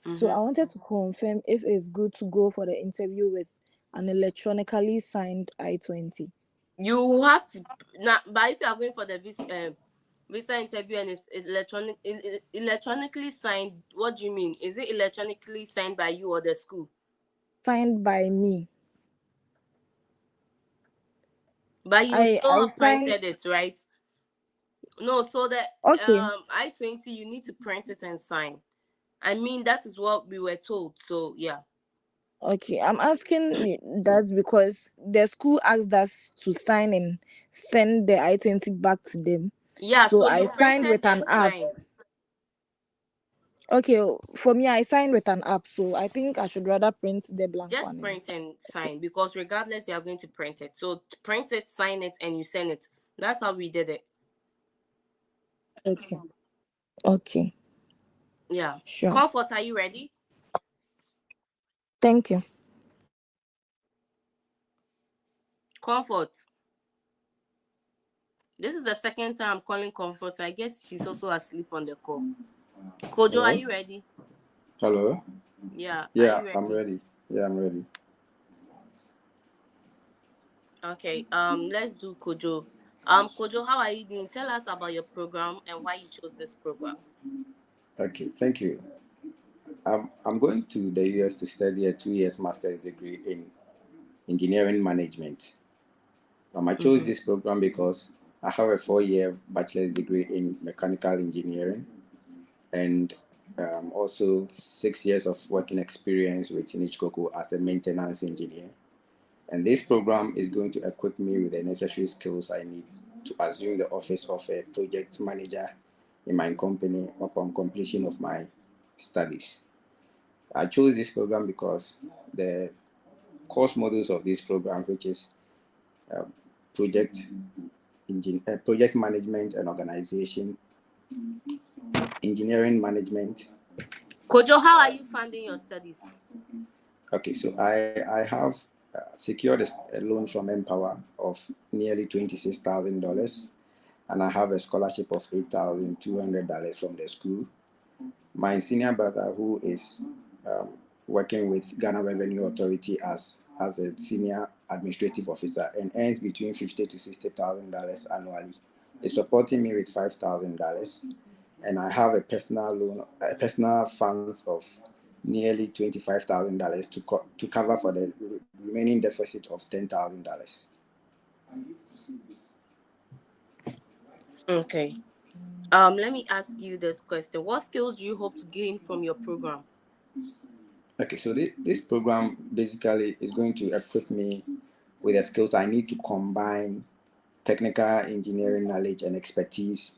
So I Mm-hmm. wanted to confirm if it's good to go for the interview with an electronically signed I-20. You have to now, but if you are going for the visa interview and it's electronically signed, what do you mean? Is it electronically signed by you or the school? Signed by me. But you still I have signed. printed it, right? No, so the Okay. I-20 you need to print it and sign. I mean that is what we were told. So yeah. Okay, I'm asking that because the school asked us to sign and send the I-20 back to them. Yeah, So so I you signed printed with an and app. signed. Okay, for me, I signed with an app, so I think I should rather print the blank Just one and print sign. and sign because regardless you are going to print it. So print it, sign it, and you send it. That's how we did it. Okay, okay, Yeah. sure. Comfort, are you ready? Thank you. Comfort. This is the second time I'm calling Comfort. I guess she's also asleep on the call. Kojo, are Hello? you ready? Hello? Yeah, are Yeah, you I'm ready? ready. Yeah, I'm ready. Okay. Let's do Kojo. Kojo, how are you doing? Tell us about your program and why you chose this program. Okay, thank you. I'm going to the US to study a 2 years master's degree in engineering management. I chose Mm-hmm. this program because I have a 4 year bachelor's degree in mechanical engineering and also 6 years of working experience with Nichikoko as a maintenance engineer. And this program is going to equip me with the necessary skills I need to assume the office of a project manager in my company upon completion of my studies. I chose this program because the course models of this program, which is uh, project project management and organization, engineering management. Kojo, how are you funding your studies? Okay, so I have secured a loan from Empower of nearly $26,000, and I have a scholarship of $8,200 from the school. My senior brother, who is um, working with Ghana Revenue Authority as a senior administrative officer and earns between $50,000 to $60,000 annually, is supporting me with $5,000, and I have a personal loan, a personal funds of nearly $25,000 to cover for the remaining deficit of $10,000. Okay. Let me ask you this question. What skills do you hope to gain from your program? Okay, so this program basically is going to equip me with the skills I need to combine technical engineering knowledge and expertise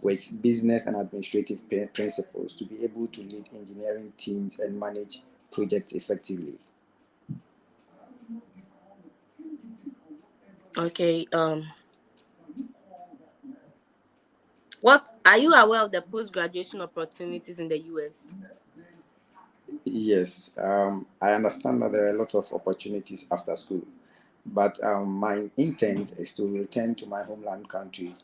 with business and administrative principles to be able to lead engineering teams and manage projects effectively. Okay. What are you aware of the post graduation opportunities in the US? Yes, I understand that there are a lot of opportunities after school, but my intent is to return to my homeland country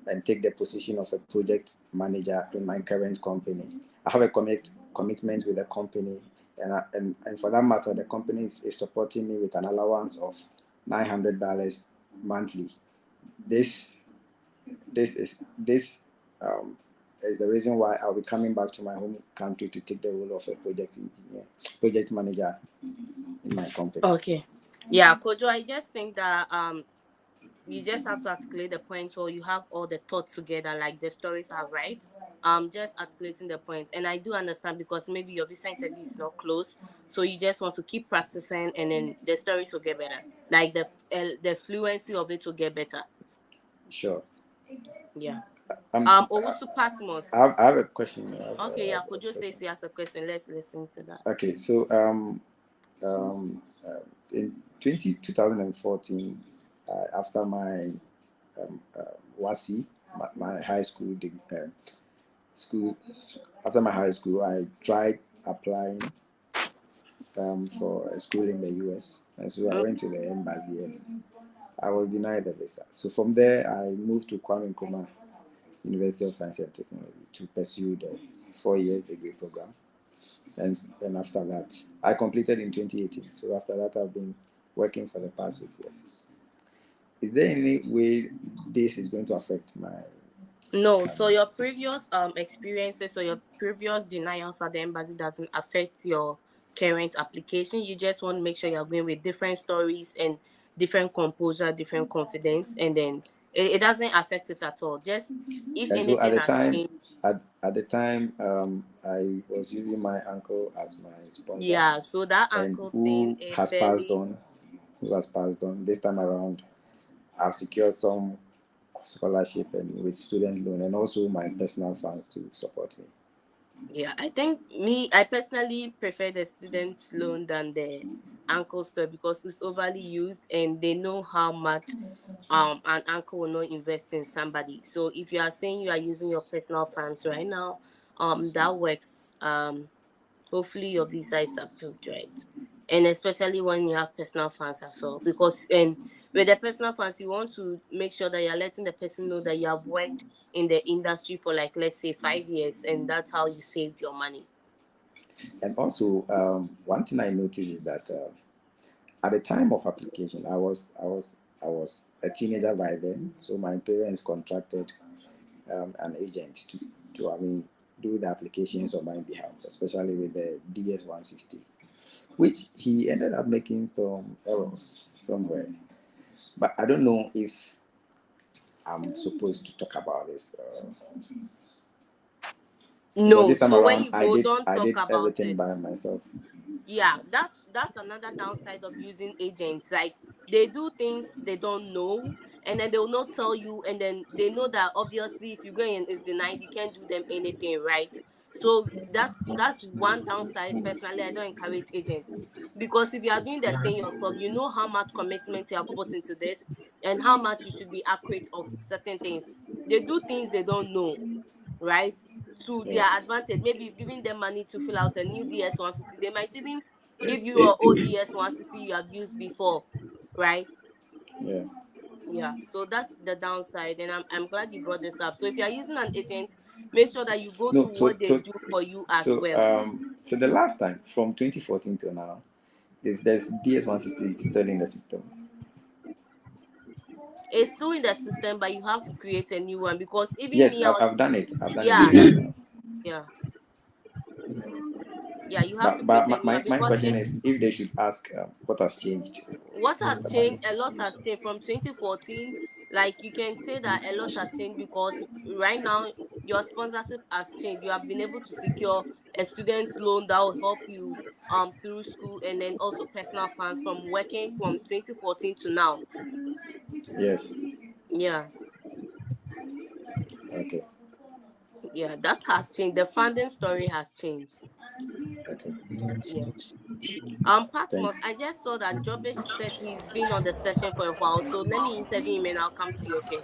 and take the position of a project manager in my current company. I have a commitment with the company, and for that matter, the company is supporting me with an allowance of $900 monthly. This this um, is the reason why I'll be coming back to my home country to take the role of a project manager in my company. Okay. Yeah, Kojo, I just think that you just have to articulate the points or you have all the thoughts together like the stories are right. Just articulating the points. And I do understand because maybe your visa interview is not close. So you just want to keep practicing and then the stories will get better. Like the fluency of it will get better. Sure. Yeah. Um, Owusu Patmos. I have a question. Okay, yeah, Kojo says he has a question. Let's listen to that. Okay, so um, in 2014, after my WASI, my high school, school, after my high school, I tried applying for a school in the US. And so I Mm, went to the embassy and I was denied the visa. So from there, I moved to Kwame Nkrumah University of Science and Technology to pursue the 4 year degree program. And then after that, I completed in 2018. So after that, I've been working for the past 6 years. Is there any way this is going to affect my No, so um, your previous experiences or your previous denials at the embassy doesn't affect your current application. You just want to make sure you're going with different stories and different composure, different confidence, and then it doesn't affect it at all. Just if and so at anything the has time, changed. at the time, I was using my uncle as my sponsor, Yeah, so that and uncle thing, who it has passed barely. on, this time around. I've secured some scholarship and with student loan, and also my personal funds to support me. Yeah, I personally prefer the student loan than the uncle store because it's overly used and they know how much an uncle will not invest in somebody. So if you are saying you are using your personal funds right now, that works. Hopefully your visa is approved, right? And especially when you have personal funds as well. Because and with the personal funds you want to make sure that you're letting the person know that you have worked in the industry for like let's say 5 years and that's how you saved your money. And also, one thing I noticed is that at the time of application, I was a teenager by then, so my parents contracted an agent to do the applications on my behalf, especially with the DS 160, which he ended up making some errors somewhere. But I don't know if I'm supposed to talk about this because No, this time so when around you go, don't I talk did about everything it. by myself. Yeah, that's another downside of using agents. Like they do things they don't know and then they will not tell you and then they know that obviously if you go in is denied you can't do them anything, right? So that's one downside. Personally, I don't encourage agents because if you are doing the thing yourself, you know how much commitment you have put into this and how much you should be accurate of certain things. They do things they don't know, right? To Yeah. their advantage. Maybe you've given them money to fill out a new DS 160. They might even give you It, a old DS 160 you have used before, right? yeah. Yeah, so that's the downside, and I'm glad you brought this up. So if you're using an agent, make sure that you go No. through So what they so do for you as so well. so the last time from 2014 till now, there's DS 160 still in the system. It's still in the system, but you have to create a new one because even Yes, me, I was, I've done it. I've done it yeah, before now. yeah, yeah, you have to But create a my, new one my because question is if they should ask what has changed what with has the money. changed, a lot has changed from 2014. Like you can say that a lot has changed because right now your sponsorship has changed. You have been able to secure a student loan that will help you through school and then also personal funds from working from 2014 to now. Yes. Yeah, Okay. yeah, that has changed. The funding story has changed. Okay. Yeah. Thank Patmos, I just saw that Jobish said he's been on the session for a while, so let me interview him and I'll come to you, okay?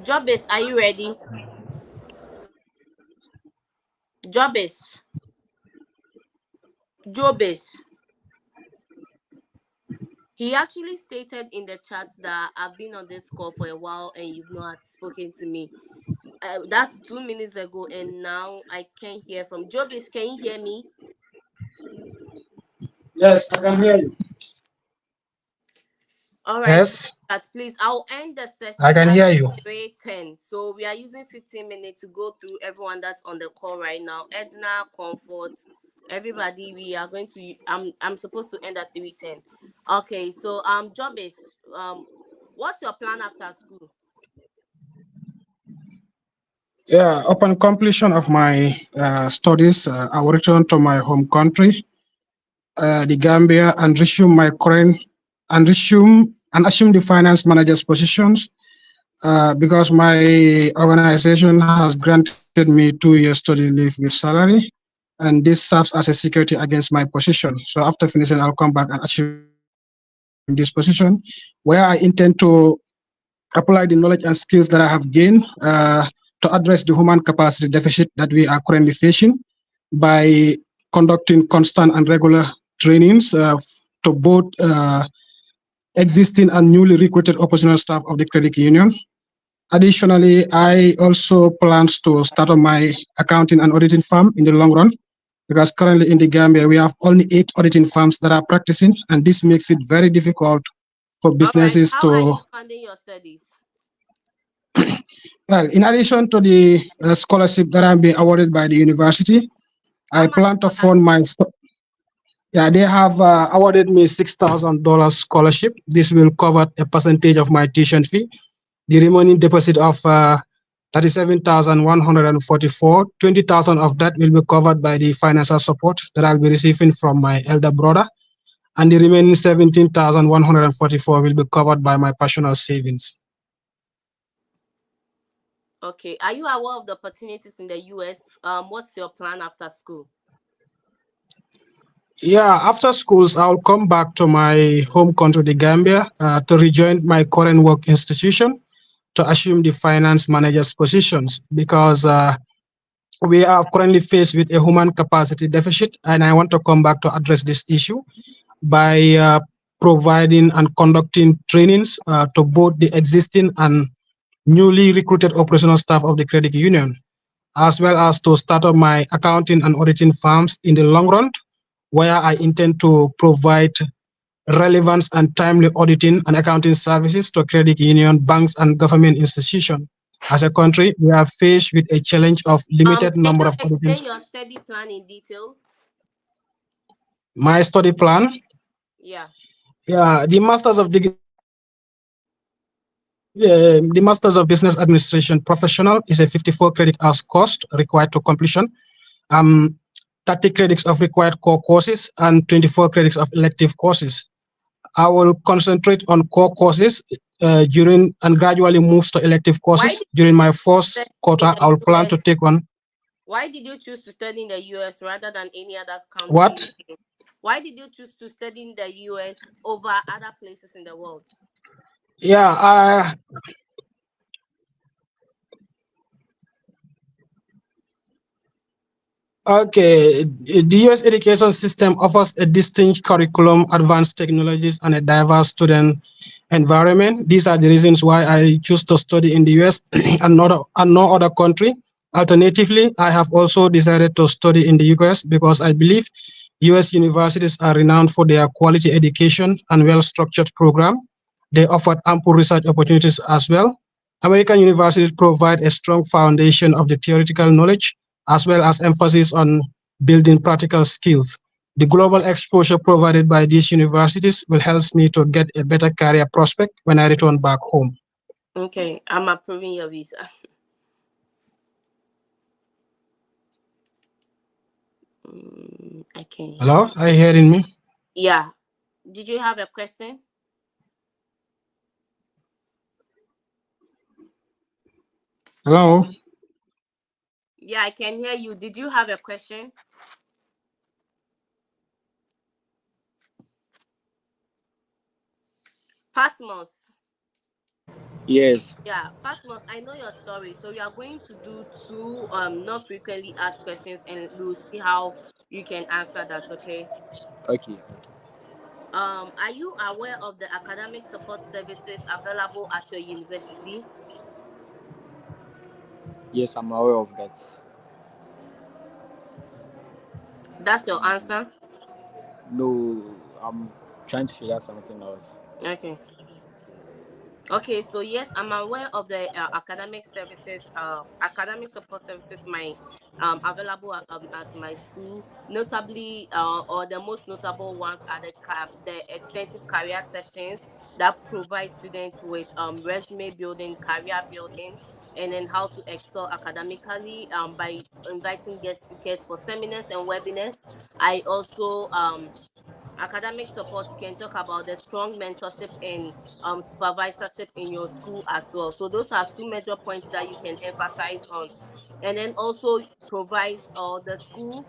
Jobish, are you ready? Jobish, Jobish. He actually stated in the chat that I've been on this call for a while and you've not spoken to me. That's 2 minutes ago, and now I can't hear from Jobish. Can you hear me? Yes, I can hear you. All right, Yes, please. I'll end the I session can at hear you. 3:10. So we are using 15 minutes to go through everyone that's on the call right now. Edna, Comfort, everybody. We are going to. I'm supposed to end at 3:10. Okay, so Jobish, what's your plan after school? Yeah, upon completion of my studies, I will return to my home country, the Gambia, and resume and assume the finance manager's positions because my organization has granted me 2 years study leave with salary, and this serves as a security against my position. So after finishing, I'll come back and assume this position, where I intend to apply the knowledge and skills that I have gained to address the human capacity deficit that we are currently facing by conducting constant and regular trainings to both existing and newly recruited operational staff of the credit union. Additionally, I also plans to start on my accounting and auditing firm in the long run because currently in the Gambia we have only 8 auditing firms that are practicing, and this makes it very difficult for All right. businesses How are to. you funding your studies? Well, in addition to the scholarship that I'm being awarded by the university, How I much plan to fund scholarship? my. Yeah, they have awarded me $6,000 scholarship. This will cover a percentage of my tuition fee. The remaining deposit of 37,144, 20,000 of that will be covered by the financial support that I'll be receiving from my elder brother, and the remaining 17,144 will be covered by my personal savings. Okay. Are you aware of the opportunities in the US? What's your plan after school? Yeah, after schools, I'll come back to my home country, the Gambia, to rejoin my current work institution to assume the finance manager's positions because we are currently faced with a human capacity deficit, and I want to come back to address this issue by providing and conducting trainings to both the existing and newly recruited operational staff of the credit union, as well as to start up my accounting and auditing firms in the long run, where I intend to provide relevance and timely auditing and accounting services to credit union, banks, and government institutions. As a country, we are faced with a challenge of limited Can number you of auditing. explain your study plan in detail? My study plan, Yeah. yeah, the Masters of Business Administration Professional is a 54 credit hours course required to completion. Um, 30 credits of required core courses and 24 credits of elective courses. I will concentrate on core courses during and gradually move to elective Why courses. did During you my choose to first study in quarter, I the will plan to US? take on Why did you choose to study in the US rather than any other what? country? Why did you choose to study in the US over other places in the world? Yeah, okay. The US education system offers a distinct curriculum, advanced technologies, and a diverse student environment. These are the reasons why I choose to study in the US and no other country. Alternatively, I have also decided to study in the US because I believe US universities are renowned for their quality education and well-structured program. They offer ample research opportunities as well. American universities provide a strong foundation of the theoretical knowledge as well as emphasis on building practical skills. The global exposure provided by these universities will help me to get a better career prospect when I return back home. Okay, I'm approving your visa. I can hear. Hello, are you hearing me? Yeah. Did you have a question? Hello? Yeah, I can hear you. Did you have a question? Patmos. Yes. Yeah, Patmos, I know your story. So we are going to do two not frequently asked questions and we'll see how you can answer that, okay? Okay. Are you aware of the academic support services available at your university? Yes, I'm aware of that. That's your answer? No, I'm trying to figure something out. Okay. Okay, so yes, I'm aware of the academic services, academic support services, my available at my school. Notably, or the most notable ones are the extensive career sessions that provide students with resume building, career building, and then how to excel academically by inviting guest speakers for seminars and webinars. I also academic support, you can talk about the strong mentorship and supervisorship in your school as well. So those are two major points that you can emphasize on. And then also provides the school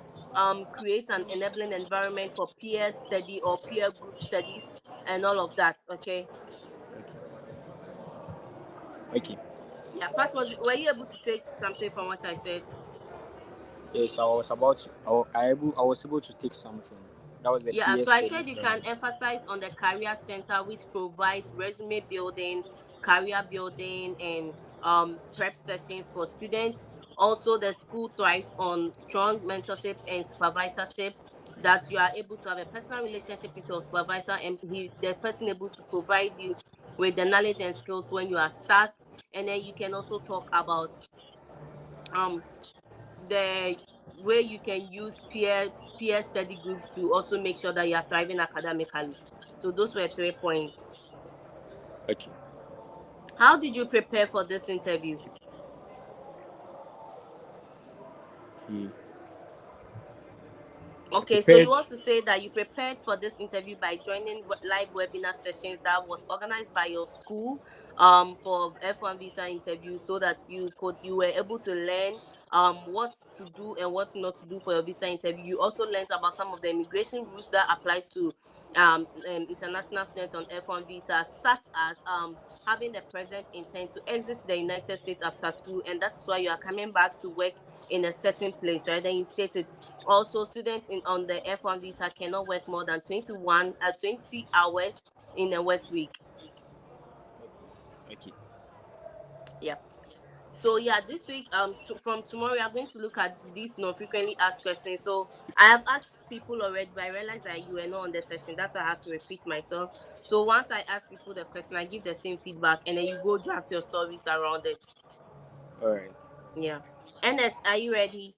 creates an enabling environment for peer study or peer group studies and all of that. Okay. Okay. Yeah, Pat, were you able to take something from what I said? Yes, I was about to. I was able to take something. That was the Yeah, PS so I said studies. you can emphasize on the career center, which provides resume building, career building, and prep sessions for students. Also, the school thrives on strong mentorship and supervisorship, that you are able to have a personal relationship with your supervisor, and the person able to provide you with the knowledge and skills when you are stuck. And then you can also talk about um the way you can use peer study groups to also make sure that you are thriving academically. So those were 3 points. Okay. How did you prepare for this interview? Hmm. I Okay, so you prepared. want to say that you prepared for this interview by joining live webinar sessions that was organized by your school for F1 visa interview, so that you were able to learn what to do and what not to do for your visa interview. You also learned about some of the immigration rules that applies to international students on F1 visas, such as having the present intent to exit the United States after school, and that's why you are coming back to work in a certain place, right? Then you stated also students on the F1 visa cannot work more than 20 hours in a work week. Okay. Yeah. So yeah, this week from tomorrow we are going to look at these non-frequently asked questions. So I have asked people already, but I realized that you were not on the session. That's why I had to repeat myself. So once I ask people the question, I give the same feedback, and then you go draft your stories around it. All right. Yeah. Ernest, are you ready?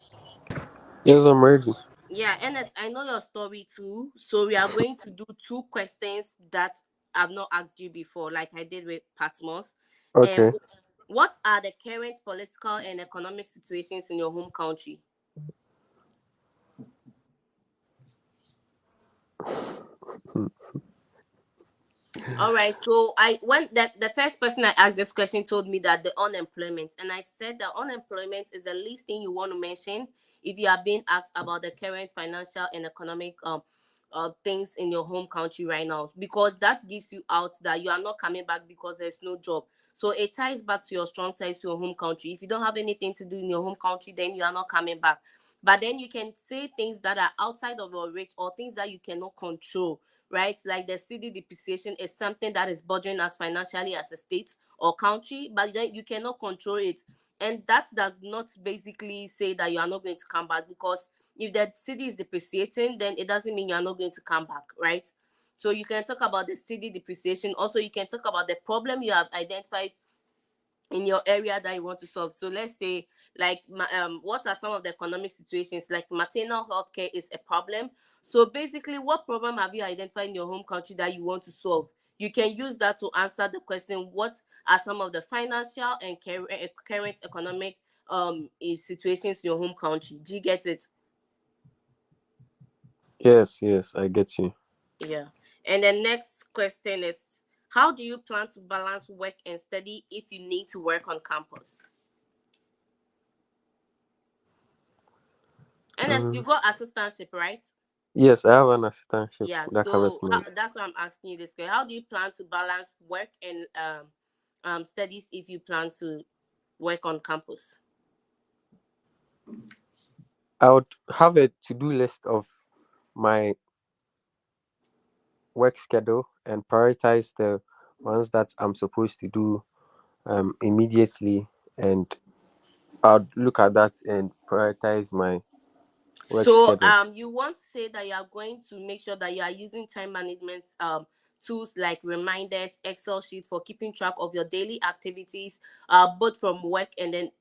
Yes, I'm ready. Yeah, Ernest, I know your story too. So we are going to do 2 questions that I've not asked you before, like I did with Patmos. And Okay. what are the current political and economic situations in your home country? All right. So I when the first person I asked this question told me that the unemployment, and I said that unemployment is the least thing you want to mention if you are being asked about the current financial and economic things in your home country right now, because that gives you out that you are not coming back because there's no job. So it ties back to your strong ties to your home country. If you don't have anything to do in your home country, then you are not coming back. But then you can say things that are outside of your reach or things that you cannot control, right? Like the city depreciation is something that is bothering us financially as a state or country, but then you cannot control it. And that does not basically say that you are not going to come back, because if the city is depreciating, then it doesn't mean you are not going to come back, right? So you can talk about the city depreciation. Also, you can talk about the problem you have identified in your area that you want to solve. So let's say, like, what are some of the economic situations? Like maternal health care is a problem. So basically, what problem have you identified in your home country that you want to solve? You can use that to answer the question, what are some of the financial and current economic situations in your home country? Do you get it? Yes, yes, I get you. Yeah. And the next question is, how do you plan to balance work and study if you need to work on campus? Ernest, you Um, got assistantship, right? yes, I have an assistantship Yeah. that covers So my. that's why I'm asking you this. How do you plan to balance work and studies if you plan to work on campus? I would have a to-do list of my work schedule and prioritize the ones that I'm supposed to do immediately, and I'll look at that and prioritize my work So schedule. you want to say that you are going to make sure that you are using time management tools like reminders, Excel sheets for keeping track of your daily activities, both from work and then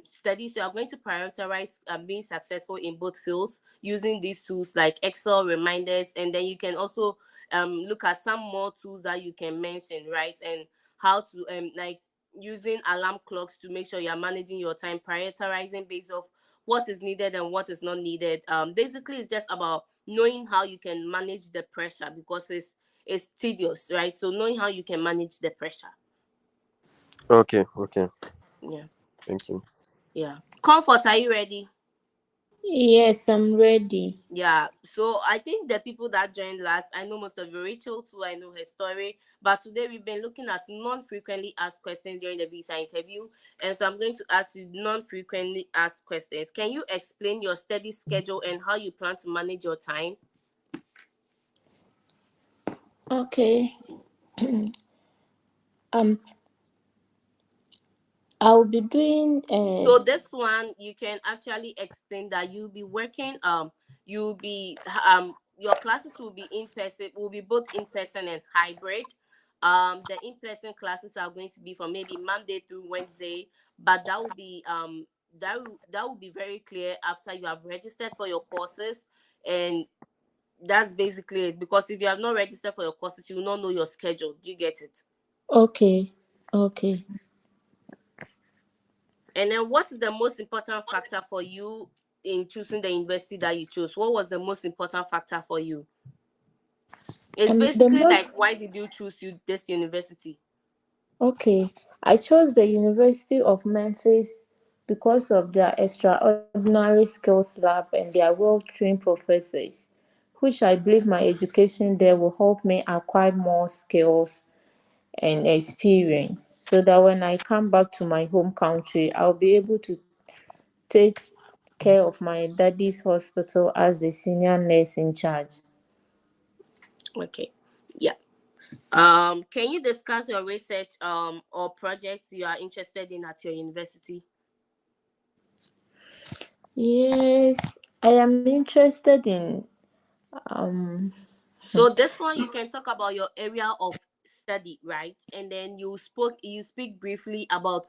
studies. So you are going to prioritize being successful in both fields using these tools like Excel reminders, and then you can also look at some more tools that you can mention, right? And how to like using alarm clocks to make sure you are managing your time, prioritizing based off what is needed and what is not needed. Basically, it's just about knowing how you can manage the pressure, because it's tedious, right? So knowing how you can manage the pressure. Okay, okay, Yeah, thank you. yeah. Comfort, are you ready? Yes, I'm ready. Yeah. So I think the people that joined last, I know most of you. Rachel too, I know her story. But today we've been looking at non-frequently asked questions during the visa interview, and so I'm going to ask you non-frequently asked questions. Can you explain your study schedule and how you plan to manage your time? Okay. Um, I'll be doing So this one you can actually explain that you'll be working you'll be your classes will be in person, will be both in person and hybrid. The in-person classes are going to be from maybe Monday through Wednesday, but that will be that will be very clear after you have registered for your courses. And that's basically it, because if you have not registered for your courses, you will not know your schedule. Do you get it? okay. Okay. And then what is the most important factor for you in choosing the university that you chose? What was the most important factor for you? It's The basically like, most why did you choose this university? okay. I chose the University of Memphis because of their extraordinary skills lab and their well-trained professors, which I believe my education there will help me acquire more skills and experience so that when I come back to my home country, I'll be able to take care of my daddy's hospital as the senior nurse in charge. Okay. Yeah. Can you discuss your research or projects you are interested in at your university? Yes, I am interested in um So this one you can talk about your area of study, right? And then you speak briefly about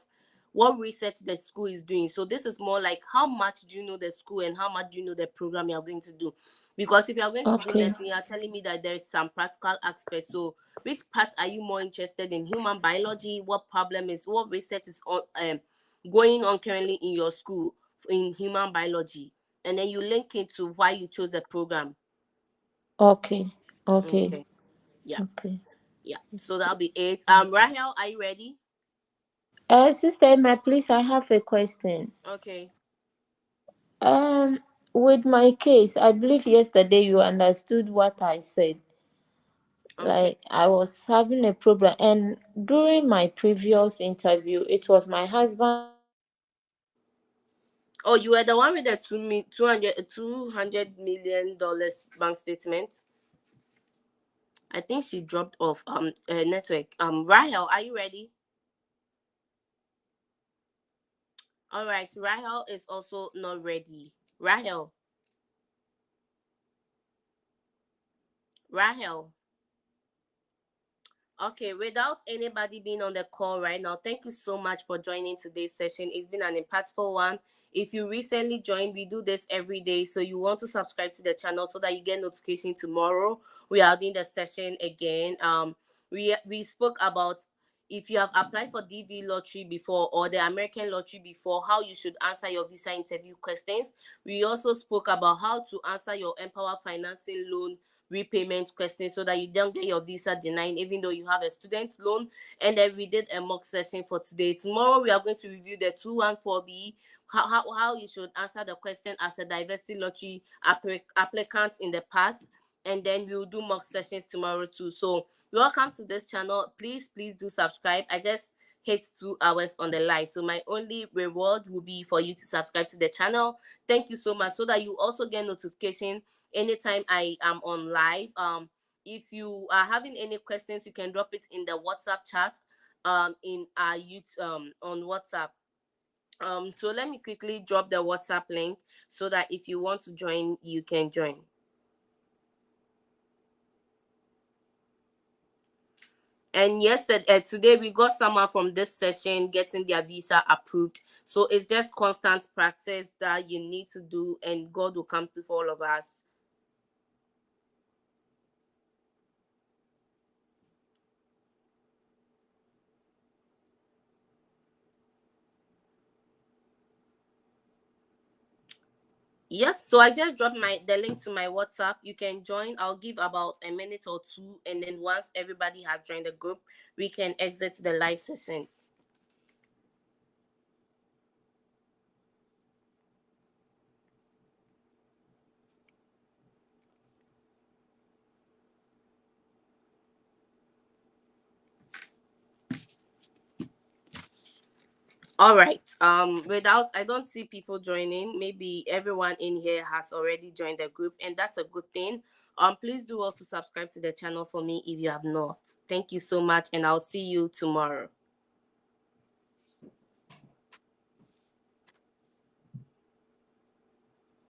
what research the school is doing. So this is more like, how much do you know the school and how much do you know the program you are going to do? Because if you are going to do okay. nursing, you are telling me that there is some practical aspects. So which part are you more interested in? Human biology? What research is going on currently in your school in human biology? And then you link it to why you chose the program. Okay. Okay. Okay. Yeah. Okay. Yeah, so that'll be it. Rahel, are you ready? Sister Emma, please, I have a question. Okay. Um, with my case, I believe yesterday you understood what I said. Okay. Like I was having a problem, and during my previous interview, it was my husband that Oh, you were the one with the 200 million dollars bank statement. I think she dropped off network. Rahel, are you ready? All right. Rahel is also not ready. Rahel. Rahel. Okay, without anybody being on the call right now, thank you so much for joining today's session. It's been an impactful one. If you recently joined, we do this every day. So you want to subscribe to the channel so that you get notification tomorrow. We are doing the session again. We spoke about, if you have applied for DV lottery before or the American lottery before, how you should answer your visa interview questions. We also spoke about how to answer your Empower financing loan repayment question so that you don't get your visa denied even though you have a student loan. And then we did a mock session for today. Tomorrow we are going to review the 214B, how you should answer the question as a diversity lottery applicant in the past. And then we'll do mock sessions tomorrow too. So welcome to this channel. Please do subscribe. I just hit 2 hours on the live, so my only reward will be for you to subscribe to the channel. Thank you so much, so that you also get notification anytime I am on live. If you are having any questions, you can drop it in the WhatsApp chat in our YouTube on WhatsApp. So let me quickly drop the WhatsApp link so that if you want to join, you can join. And yesterday, today we got someone from this session getting their visa approved. So it's just constant practice that you need to do, and God will come through for all of us. Yes, so I just dropped the link to my WhatsApp. You can join. I'll give about a minute or two, and then once everybody has joined the group, we can exit the live session. All right. I don't see people joining. Maybe everyone in here has already joined the group, and that's a good thing. Please do also subscribe to the channel for me if you have not. Thank you so much, and I'll see you tomorrow.